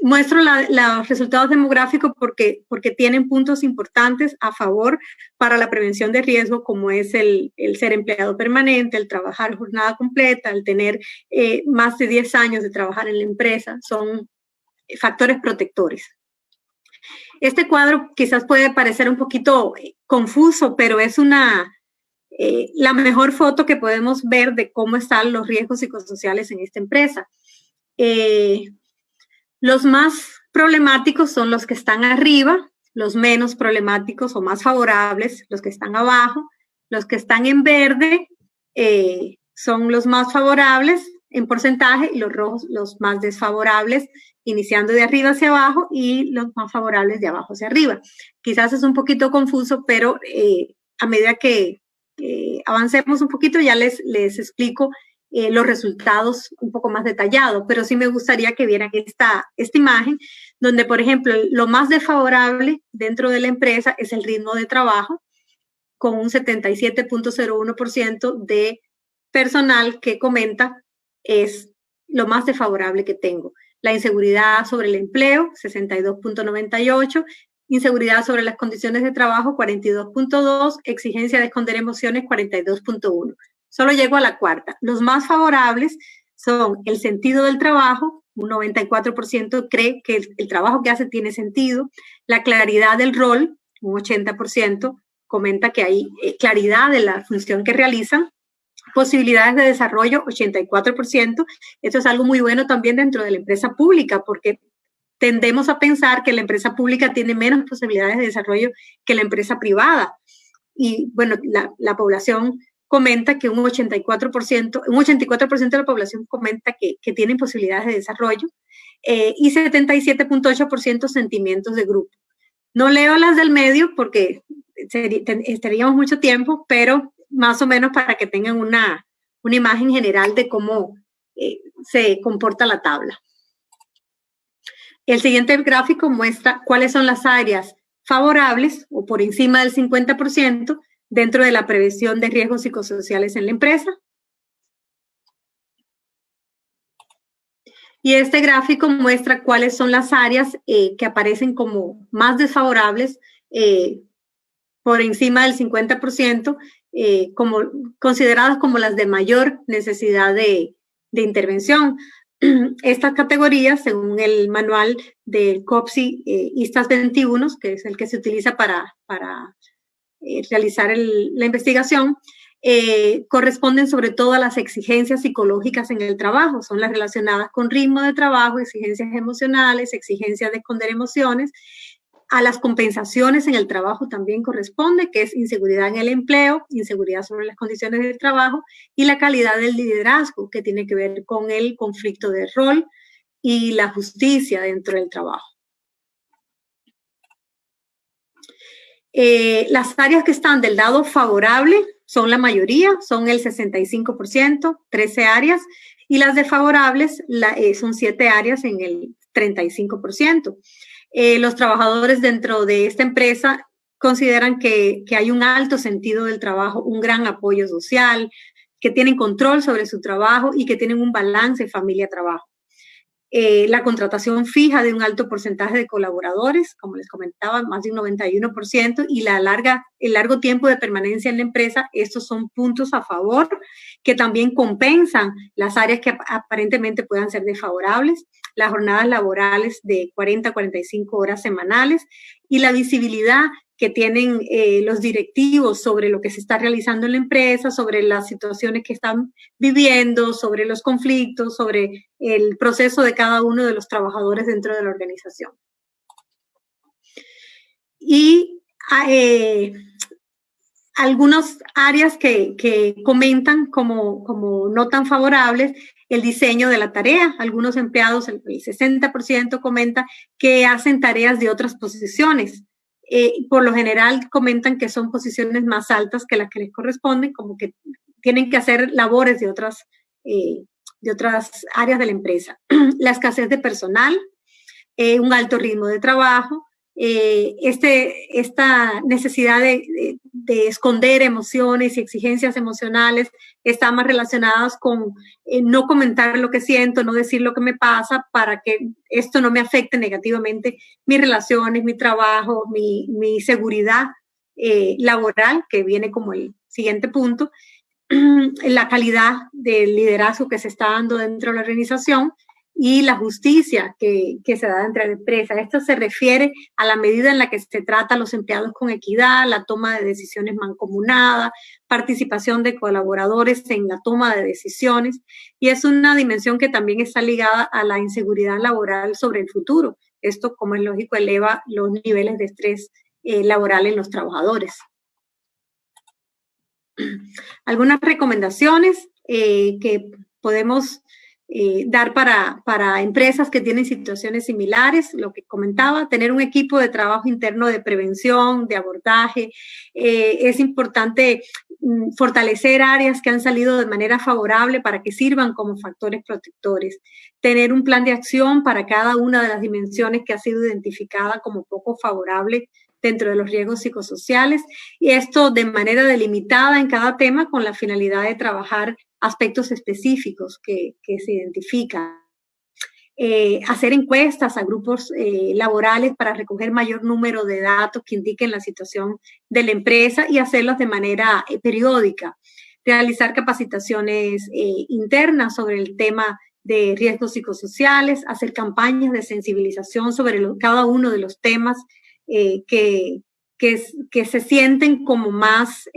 muestro los resultados demográficos porque tienen puntos importantes a favor para la prevención de riesgo, como es el ser empleado permanente, el trabajar jornada completa, el tener más de 10 años de trabajar en la empresa, son factores protectores. Este cuadro quizás puede parecer un poquito confuso, pero es la mejor foto que podemos ver de cómo están los riesgos psicosociales en esta empresa. Los más problemáticos son los que están arriba, los menos problemáticos o más favorables, los que están abajo, los que están en verde son los más favorables en porcentaje y los rojos los más desfavorables, iniciando de arriba hacia abajo y los más favorables de abajo hacia arriba. Quizás es un poquito confuso, pero a medida que avancemos un poquito ya les explico los resultados un poco más detallados, pero sí me gustaría que vieran esta imagen, donde, por ejemplo, lo más desfavorable dentro de la empresa es el ritmo de trabajo, con un 77.01% de personal que comenta es lo más desfavorable que tengo. La inseguridad sobre el empleo, 62.98%, inseguridad sobre las condiciones de trabajo, 42.2%, exigencia de esconder emociones, 42.1%. Solo llego a la cuarta. Los más favorables son el sentido del trabajo, un 94% cree que el trabajo que hace tiene sentido, la claridad del rol, un 80% comenta que hay claridad de la función que realizan, posibilidades de desarrollo, 84%. Esto es algo muy bueno también dentro de la empresa pública porque tendemos a pensar que la empresa pública tiene menos posibilidades de desarrollo que la empresa privada. Y bueno, la población comenta que un 84% de la población comenta que tienen posibilidades de desarrollo y 77.8% sentimientos de grupo. No leo las del medio porque estaríamos mucho tiempo, pero más o menos para que tengan una imagen general de cómo se comporta la tabla. El siguiente gráfico muestra cuáles son las áreas favorables o por encima del 50% dentro de la prevención de riesgos psicosociales en la empresa. Y este gráfico muestra cuáles son las áreas que aparecen como más desfavorables por encima del 50%, consideradas como las de mayor necesidad de intervención. Estas categorías, según el manual del COPSI ISTAS 21, que es el que se utiliza para realizar la investigación, corresponden sobre todo a las exigencias psicológicas en el trabajo, son las relacionadas con ritmo de trabajo, exigencias emocionales, exigencias de esconder emociones. A las compensaciones en el trabajo también corresponde, que es inseguridad en el empleo, inseguridad sobre las condiciones del trabajo y la calidad del liderazgo, que tiene que ver con el conflicto de rol y la justicia dentro del trabajo. Las áreas que están del lado favorable son la mayoría, son el 65%, 13 áreas, y las desfavorables son 7 áreas en el 35%. Los trabajadores dentro de esta empresa consideran que hay un alto sentido del trabajo, un gran apoyo social, que tienen control sobre su trabajo y que tienen un balance familia-trabajo. La contratación fija de un alto porcentaje de colaboradores, como les comentaba, más de un 91%, y el largo tiempo de permanencia en la empresa, estos son puntos a favor que también compensan las áreas que aparentemente puedan ser desfavorables, las jornadas laborales de 40 a 45 horas semanales y la visibilidad que tienen los directivos sobre lo que se está realizando en la empresa, sobre las situaciones que están viviendo, sobre los conflictos, sobre el proceso de cada uno de los trabajadores dentro de la organización. Y algunas áreas que comentan como no tan favorables, el diseño de la tarea. Algunos empleados, el 60% comenta que hacen tareas de otras posiciones. Por lo general comentan que son posiciones más altas que las que les corresponden, como que tienen que hacer labores de otras áreas de la empresa. La escasez de personal, un alto ritmo de trabajo, esta necesidad de esconder emociones y exigencias emocionales están más relacionadas con no comentar lo que siento, no decir lo que me pasa para que esto no me afecte negativamente mis relaciones, mi trabajo, mi seguridad laboral, que viene como el siguiente punto, la calidad del liderazgo que se está dando dentro de la organización y la justicia que se da dentro de la empresa. Esto se refiere a la medida en la que se trata a los empleados con equidad, la toma de decisiones mancomunada, participación de colaboradores en la toma de decisiones, y es una dimensión que también está ligada a la inseguridad laboral sobre el futuro. Esto, como es lógico, eleva los niveles de estrés laboral en los trabajadores. Algunas recomendaciones que podemos dar para empresas que tienen situaciones similares, lo que comentaba, tener un equipo de trabajo interno de prevención, de abordaje. Es importante fortalecer áreas que han salido de manera favorable para que sirvan como factores protectores. Tener un plan de acción para cada una de las dimensiones que ha sido identificada como poco favorable dentro de los riesgos psicosociales, y esto de manera delimitada en cada tema con la finalidad de trabajar aspectos específicos que se identifican. Hacer encuestas a grupos laborales para recoger mayor número de datos que indiquen la situación de la empresa y hacerlos de manera periódica. Realizar capacitaciones internas sobre el tema de riesgos psicosociales, hacer campañas de sensibilización sobre cada uno de los temas que se sienten como más,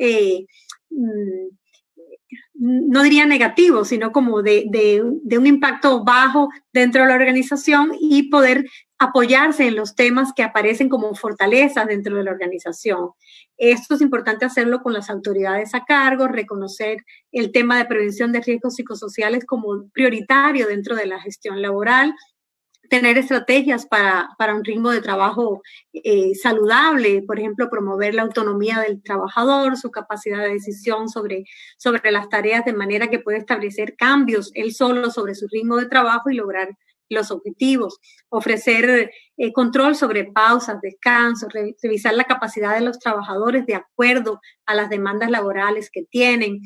no diría negativo, sino como de un impacto bajo dentro de la organización, y poder apoyarse en los temas que aparecen como fortalezas dentro de la organización. Esto es importante hacerlo con las autoridades a cargo, reconocer el tema de prevención de riesgos psicosociales como prioritario dentro de la gestión laboral, tener estrategias para un ritmo de trabajo saludable, por ejemplo, promover la autonomía del trabajador, su capacidad de decisión sobre las tareas, de manera que pueda establecer cambios él solo sobre su ritmo de trabajo y lograr los objetivos, ofrecer control sobre pausas, descansos, revisar la capacidad de los trabajadores de acuerdo a las demandas laborales que tienen,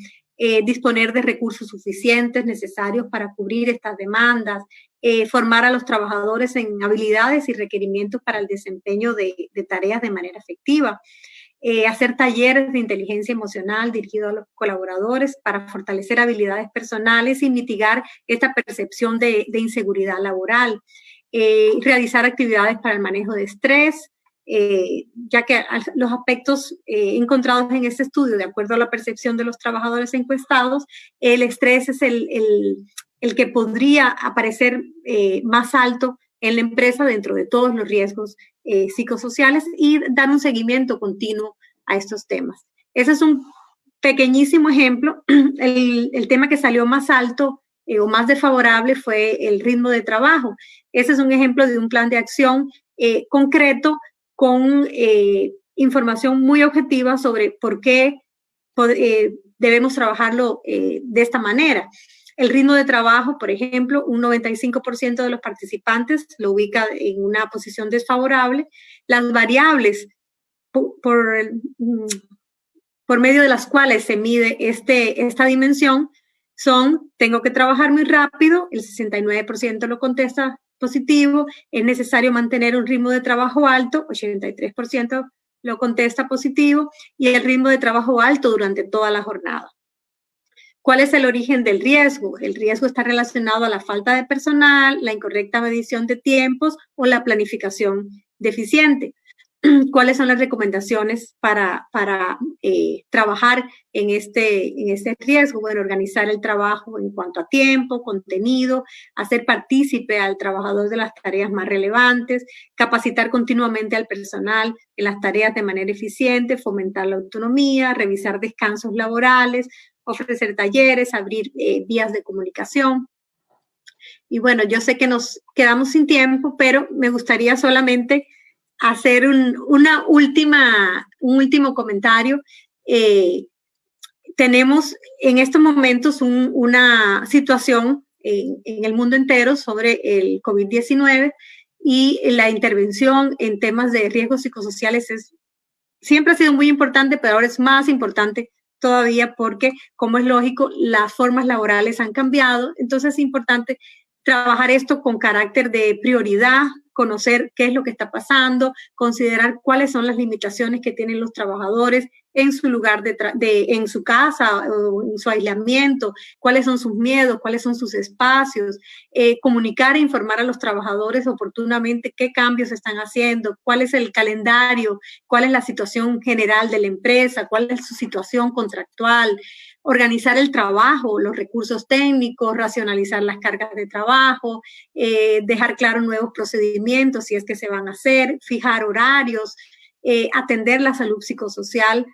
disponer de recursos suficientes necesarios para cubrir estas demandas, formar a los trabajadores en habilidades y requerimientos para el desempeño de tareas de manera efectiva, hacer talleres de inteligencia emocional dirigidos a los colaboradores para fortalecer habilidades personales y mitigar esta percepción de inseguridad laboral, realizar actividades para el manejo de estrés, ya que los aspectos encontrados en este estudio, de acuerdo a la percepción de los trabajadores encuestados, el estrés es el que podría aparecer más alto en la empresa dentro de todos los riesgos psicosociales, y dar un seguimiento continuo a estos temas. Ese es un pequeñísimo ejemplo. El tema que salió más alto o más desfavorable fue el ritmo de trabajo. Ese es un ejemplo de un plan de acción concreto con información muy objetiva sobre por qué debemos trabajarlo de esta manera. El ritmo de trabajo, por ejemplo, un 95% de los participantes lo ubica en una posición desfavorable. Las variables por medio de las cuales se mide esta dimensión son: tengo que trabajar muy rápido, el 69% lo contesta positivo; es necesario mantener un ritmo de trabajo alto, 83% lo contesta positivo; y el ritmo de trabajo alto durante toda la jornada. ¿Cuál es el origen del riesgo? El riesgo está relacionado a la falta de personal, la incorrecta medición de tiempos o la planificación deficiente. ¿Cuáles son las recomendaciones para trabajar en este riesgo? Bueno, organizar el trabajo en cuanto a tiempo, contenido, hacer partícipe al trabajador de las tareas más relevantes, capacitar continuamente al personal en las tareas de manera eficiente, fomentar la autonomía, revisar descansos laborales, ofrecer talleres, abrir vías de comunicación. Y bueno, yo sé que nos quedamos sin tiempo, pero me gustaría solamente hacer un último comentario. Tenemos en estos momentos una situación en el mundo entero sobre el COVID-19, y la intervención en temas de riesgos psicosociales siempre ha sido muy importante, pero ahora es más importante todavía porque, como es lógico, las formas laborales han cambiado. Entonces es importante trabajar esto con carácter de prioridad, conocer qué es lo que está pasando, considerar cuáles son las limitaciones que tienen los trabajadores en su lugar en su casa o en su aislamiento, cuáles son sus miedos, cuáles son sus espacios, comunicar e informar a los trabajadores oportunamente qué cambios están haciendo, cuál es el calendario, cuál es la situación general de la empresa, cuál es su situación contractual, organizar el trabajo, los recursos técnicos, racionalizar las cargas de trabajo, dejar claros nuevos procedimientos si es que se van a hacer, fijar horarios, atender la salud psicosocial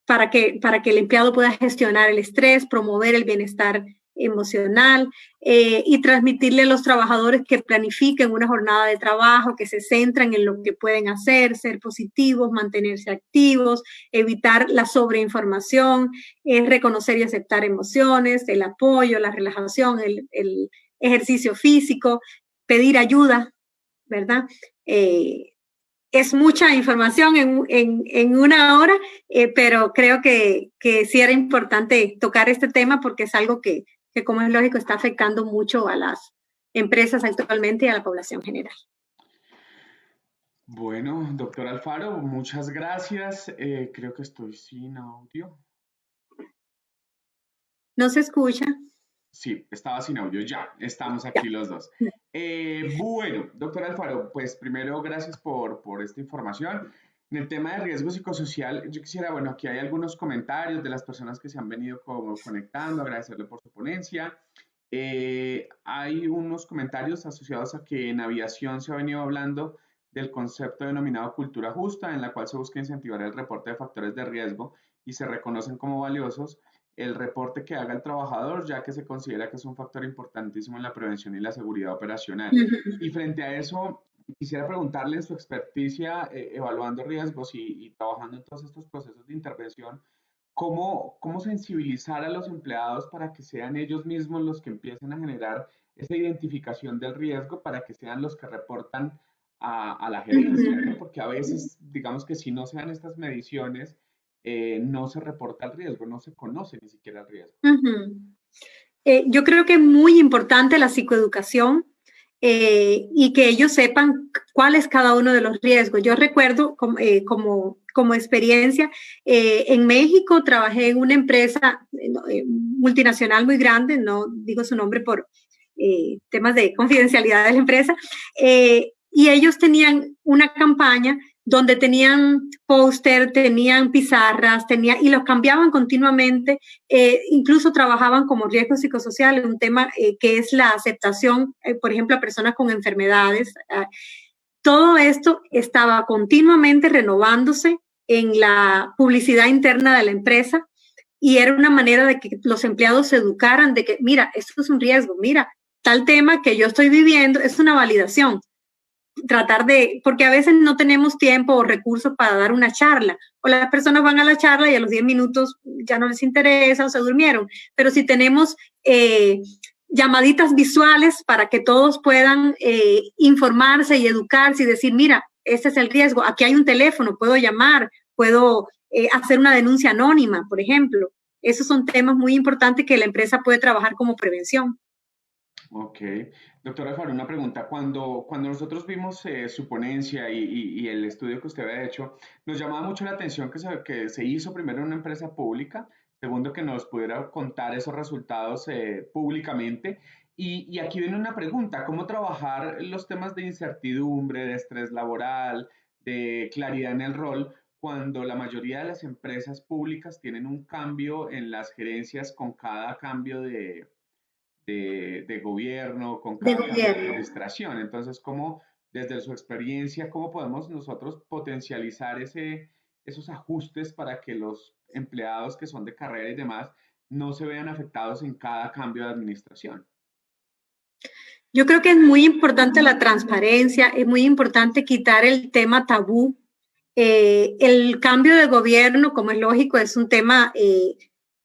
para que el empleado pueda gestionar el estrés, promover el bienestar emocional, y transmitirle a los trabajadores que planifiquen una jornada de trabajo, que se centran en lo que pueden hacer, ser positivos, mantenerse activos, evitar la sobreinformación, reconocer y aceptar emociones, el apoyo, la relajación, el ejercicio físico, pedir ayuda, ¿verdad? Es mucha información en una hora, pero creo que sí era importante tocar este tema porque es algo que, como es lógico, está afectando mucho a las empresas actualmente y a la población general. Bueno, doctor Alfaro, muchas gracias. Creo que estoy sin audio. ¿No se escucha? Sí, estaba sin audio, ya, estamos aquí los dos. Bueno, doctor Alfaro, pues primero gracias por esta información. En el tema de riesgo psicosocial, yo quisiera, bueno, aquí hay algunos comentarios de las personas que se han venido conectando, agradecerle por su ponencia. Hay unos comentarios asociados a que en aviación se ha venido hablando del concepto denominado cultura justa, en la cual se busca incentivar el reporte de factores de riesgo y se reconocen como valiosos el reporte que haga el trabajador, ya que se considera que es un factor importantísimo en la prevención y la seguridad operacional. Y frente a eso, quisiera preguntarle en su experticia, evaluando riesgos y trabajando en todos estos procesos de intervención, ¿cómo sensibilizar a los empleados para que sean ellos mismos los que empiecen a generar esa identificación del riesgo para que sean los que reportan a la gerencia, ¿no? Porque a veces, digamos que si no se dan estas mediciones, no se reporta el riesgo, no se conoce ni siquiera el riesgo. Yo creo que es muy importante la psicoeducación y que ellos sepan cuál es cada uno de los riesgos. Yo recuerdo como experiencia, en México trabajé en una empresa multinacional muy grande, no digo su nombre por temas de confidencialidad de la empresa, y ellos tenían una campaña donde tenían póster, tenían pizarras, y los cambiaban continuamente, incluso trabajaban como riesgos psicosociales, un tema que es la aceptación, por ejemplo, a personas con enfermedades. Todo esto estaba continuamente renovándose en la publicidad interna de la empresa y era una manera de que los empleados se educaran de que, mira, esto es un riesgo, mira, tal tema que yo estoy viviendo es una validación. Tratar de, porque a veces no tenemos tiempo o recursos para dar una charla, o las personas van a la charla y a los 10 minutos ya no les interesa o se durmieron, pero si tenemos llamaditas visuales para que todos puedan informarse y educarse y decir, mira, este es el riesgo, aquí hay un teléfono, puedo llamar, puedo hacer una denuncia anónima, por ejemplo. Esos son temas muy importantes que la empresa puede trabajar como prevención. Ok. Doctora Alfaro, una pregunta. Cuando nosotros vimos su ponencia y el estudio que usted había hecho, nos llamaba mucho la atención que se hizo primero en una empresa pública, segundo que nos pudiera contar esos resultados públicamente. Y aquí viene una pregunta, ¿cómo trabajar los temas de incertidumbre, de estrés laboral, de claridad en el rol, cuando la mayoría de las empresas públicas tienen un cambio en las gerencias con cada cambio de gobierno, con De cada cambio de gobierno. administración? Entonces, ¿cómo, desde su experiencia, cómo podemos nosotros potencializar esos ajustes para que los empleados que son de carrera y demás no se vean afectados en cada cambio de administración? Yo creo que es muy importante la transparencia, es muy importante quitar el tema tabú. El cambio de gobierno, como es lógico, es un tema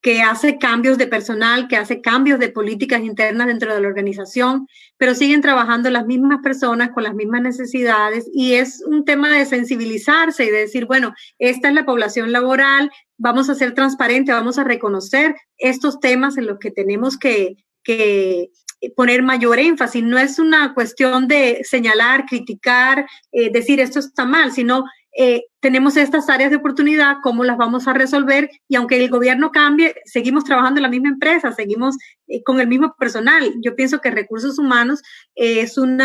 que hace cambios de personal, que hace cambios de políticas internas dentro de la organización, pero siguen trabajando las mismas personas con las mismas necesidades y es un tema de sensibilizarse y de decir, bueno, esta es la población laboral, vamos a ser transparentes, vamos a reconocer estos temas en los que tenemos que poner mayor énfasis. No es una cuestión de señalar, criticar, decir esto está mal, sino tenemos estas áreas de oportunidad, cómo las vamos a resolver y aunque el gobierno cambie, seguimos trabajando en la misma empresa, seguimos con el mismo personal. Yo pienso que recursos humanos es un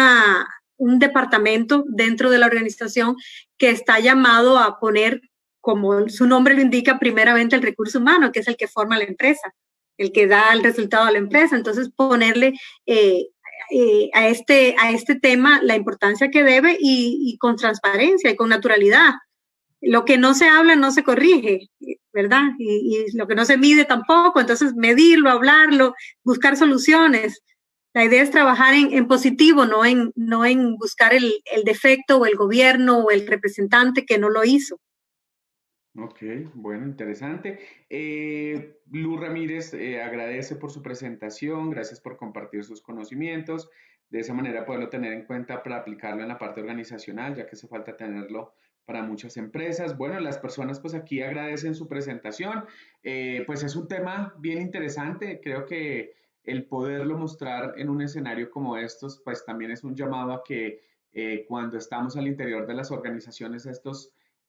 departamento dentro de la organización que está llamado a poner, como su nombre lo indica, primeramente el recurso humano, que es el que forma la empresa, el que da el resultado a la empresa. Entonces, ponerle a este tema la importancia que debe y con transparencia y con naturalidad. Lo que no se habla no se corrige, ¿verdad? Y lo que no se mide tampoco, entonces medirlo, hablarlo, buscar soluciones. La idea es trabajar en positivo, no en buscar el defecto o el gobierno o el representante que no lo hizo. Ok, bueno, interesante. Luz Ramírez agradece por su presentación, gracias por compartir sus conocimientos. De esa manera poderlo tener en cuenta para aplicarlo en la parte organizacional, ya que hace falta tenerlo para muchas empresas. Bueno, las personas pues aquí agradecen su presentación. Pues es un tema bien interesante. Creo que el poderlo mostrar en un escenario como estos, pues también es un llamado a que cuando estamos al interior de las organizaciones,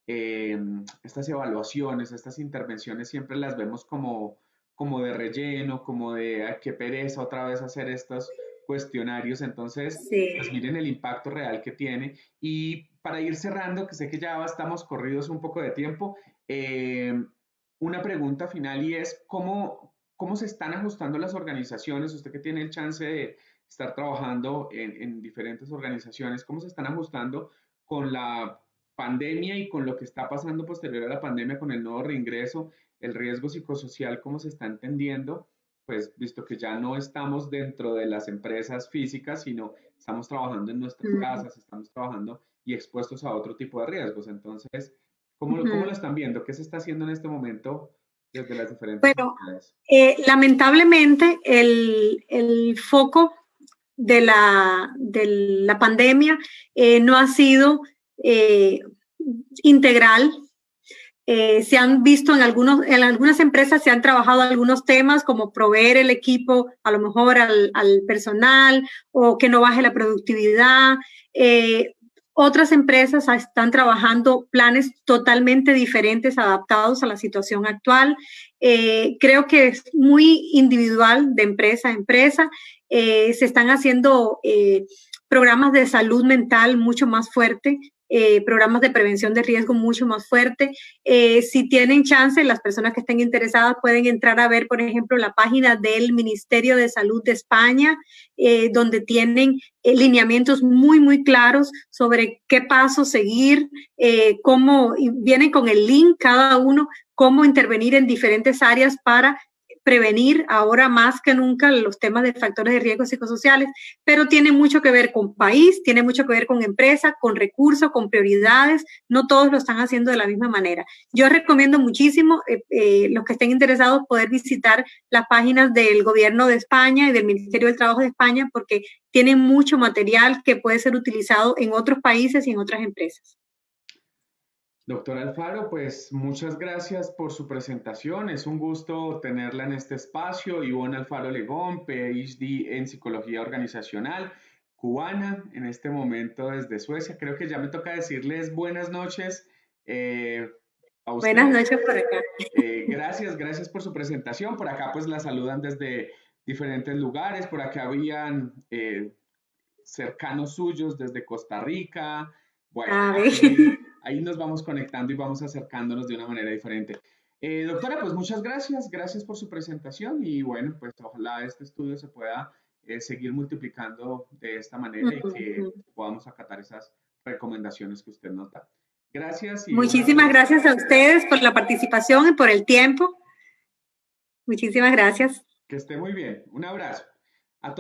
eh, estas evaluaciones, estas intervenciones siempre las vemos como de relleno, como de "Ay, qué pereza otra vez hacer estos cuestionarios". Entonces, pues Sí. miren el impacto real que tiene. Y para ir cerrando, que sé que ya estamos corridos un poco de tiempo, una pregunta final y es, cómo se están ajustando las organizaciones, usted que tiene el chance de estar trabajando en diferentes organizaciones, cómo se están ajustando con la pandemia y con lo que está pasando posterior a la pandemia, con el nuevo reingreso, el riesgo psicosocial, cómo se está entendiendo, pues visto que ya no estamos dentro de las empresas físicas, sino estamos trabajando en nuestras casas, estamos trabajando y expuestos a otro tipo de riesgos. Entonces, ¿cómo lo están viendo? ¿Qué se está haciendo en este momento desde las diferentes Bueno, entidades? lamentablemente el foco de la pandemia no ha sido integral. Se han visto en algunas empresas, se han trabajado algunos temas como proveer el equipo a lo mejor al personal o que no baje la productividad. Otras empresas están trabajando planes totalmente diferentes, adaptados a la situación actual. Creo que es muy individual de empresa a empresa. Se están haciendo programas de salud mental mucho más fuertes, programas de prevención de riesgo mucho más fuerte. Si tienen chance, las personas que estén interesadas pueden entrar a ver, por ejemplo, la página del Ministerio de Salud de España, donde tienen lineamientos muy, muy claros sobre qué pasos seguir, cómo, y vienen con el link cada uno, cómo intervenir en diferentes áreas para prevenir ahora más que nunca los temas de factores de riesgo psicosociales, pero tiene mucho que ver con país, tiene mucho que ver con empresa, con recursos, con prioridades. No todos lo están haciendo de la misma manera. Yo recomiendo muchísimo, los que estén interesados, poder visitar las páginas del Gobierno de España y del Ministerio del Trabajo de España, porque tienen mucho material que puede ser utilizado en otros países y en otras empresas. Doctor Alfaro, pues muchas gracias por su presentación. Es un gusto tenerla en este espacio. Ivonne Alfaro Legón, PhD en Psicología Organizacional, cubana, en este momento desde Suecia. Creo que ya me toca decirles buenas noches a ustedes. Buenas noches por acá. Gracias por su presentación. Por acá pues la saludan desde diferentes lugares. Por acá habían cercanos suyos desde Costa Rica. Bueno, ahí nos vamos conectando y vamos acercándonos de una manera diferente. Doctora, pues muchas gracias por su presentación y bueno, pues ojalá este estudio se pueda seguir multiplicando de esta manera y que podamos acatar esas recomendaciones que usted nos da. Gracias. Y muchísimas gracias a ustedes por la participación y por el tiempo. Muchísimas gracias. Que esté muy bien. Un abrazo.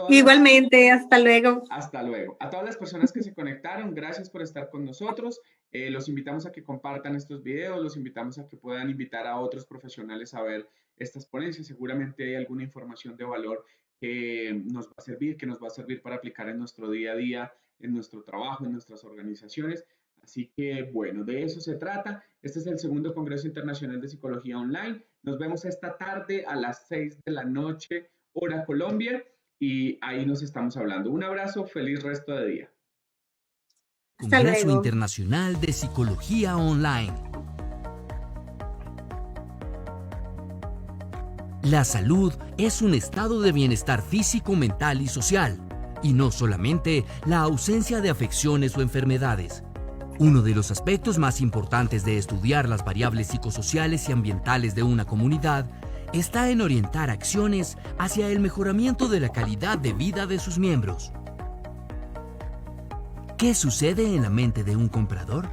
Igualmente, hasta luego. Hasta luego. A todas las personas que se conectaron, gracias por estar con nosotros. Los invitamos a que compartan estos videos, los invitamos a que puedan invitar a otros profesionales a ver estas ponencias. Seguramente hay alguna información de valor que nos va a servir para aplicar en nuestro día a día, en nuestro trabajo, en nuestras organizaciones. Así que, bueno, de eso se trata. Este es el segundo Congreso Internacional de Psicología Online. Nos vemos esta tarde a las 6 de la noche, hora Colombia. Y ahí nos estamos hablando. Un abrazo, feliz resto de día. Congreso Internacional de Psicología Online. La salud es un estado de bienestar físico, mental y social, y no solamente la ausencia de afecciones o enfermedades. Uno de los aspectos más importantes de estudiar las variables psicosociales y ambientales de una comunidad está en orientar acciones hacia el mejoramiento de la calidad de vida de sus miembros. ¿Qué sucede en la mente de un comprador?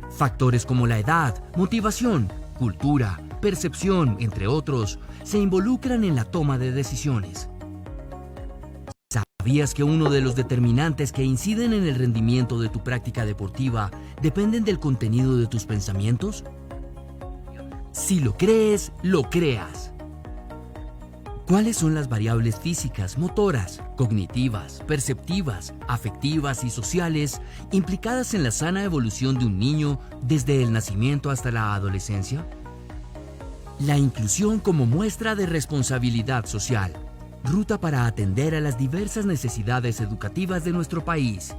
Factores como la edad, motivación, cultura, percepción, entre otros, se involucran en la toma de decisiones. ¿Sabías que uno de los determinantes que inciden en el rendimiento de tu práctica deportiva dependen del contenido de tus pensamientos? Si lo crees, lo creas. ¿Cuáles son las variables físicas, motoras, cognitivas, perceptivas, afectivas y sociales implicadas en la sana evolución de un niño desde el nacimiento hasta la adolescencia? La inclusión como muestra de responsabilidad social, ruta para atender a las diversas necesidades educativas de nuestro país.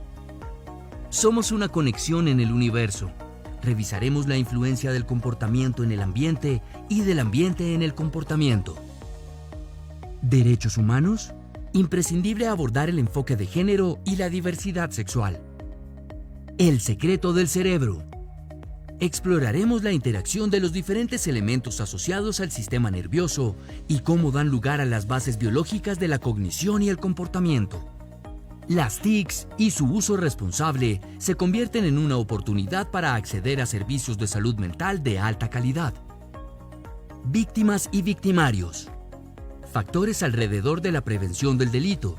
Somos una conexión en el universo. Revisaremos la influencia del comportamiento en el ambiente y del ambiente en el comportamiento. ¿Derechos humanos? Imprescindible abordar el enfoque de género y la diversidad sexual. El secreto del cerebro. exploraremos la interacción de los diferentes elementos asociados al sistema nervioso y cómo dan lugar a las bases biológicas de la cognición y el comportamiento. Las TICs y su uso responsable se convierten en una oportunidad para acceder a servicios de salud mental de alta calidad. Víctimas y victimarios. Factores alrededor de la prevención del delito.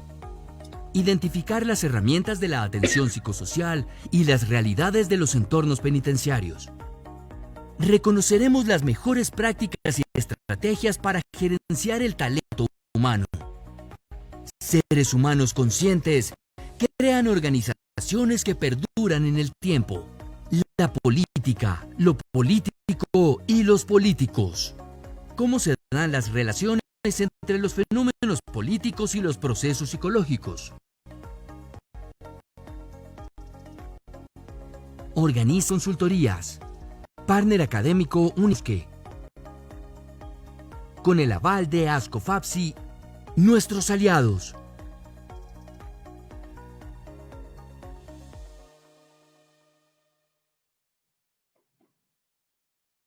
Identificar las herramientas de la atención psicosocial y las realidades de los entornos penitenciarios. Reconoceremos las mejores prácticas y estrategias para gerenciar el talento humano. Seres humanos conscientes que crean organizaciones que perduran en el tiempo. La política, lo político y los políticos. ¿Cómo se dan las relaciones entre los fenómenos políticos y los procesos psicológicos? Organiza consultorías. Partner académico UNISCE. Con el aval de ASCOFAPSI, nuestros aliados.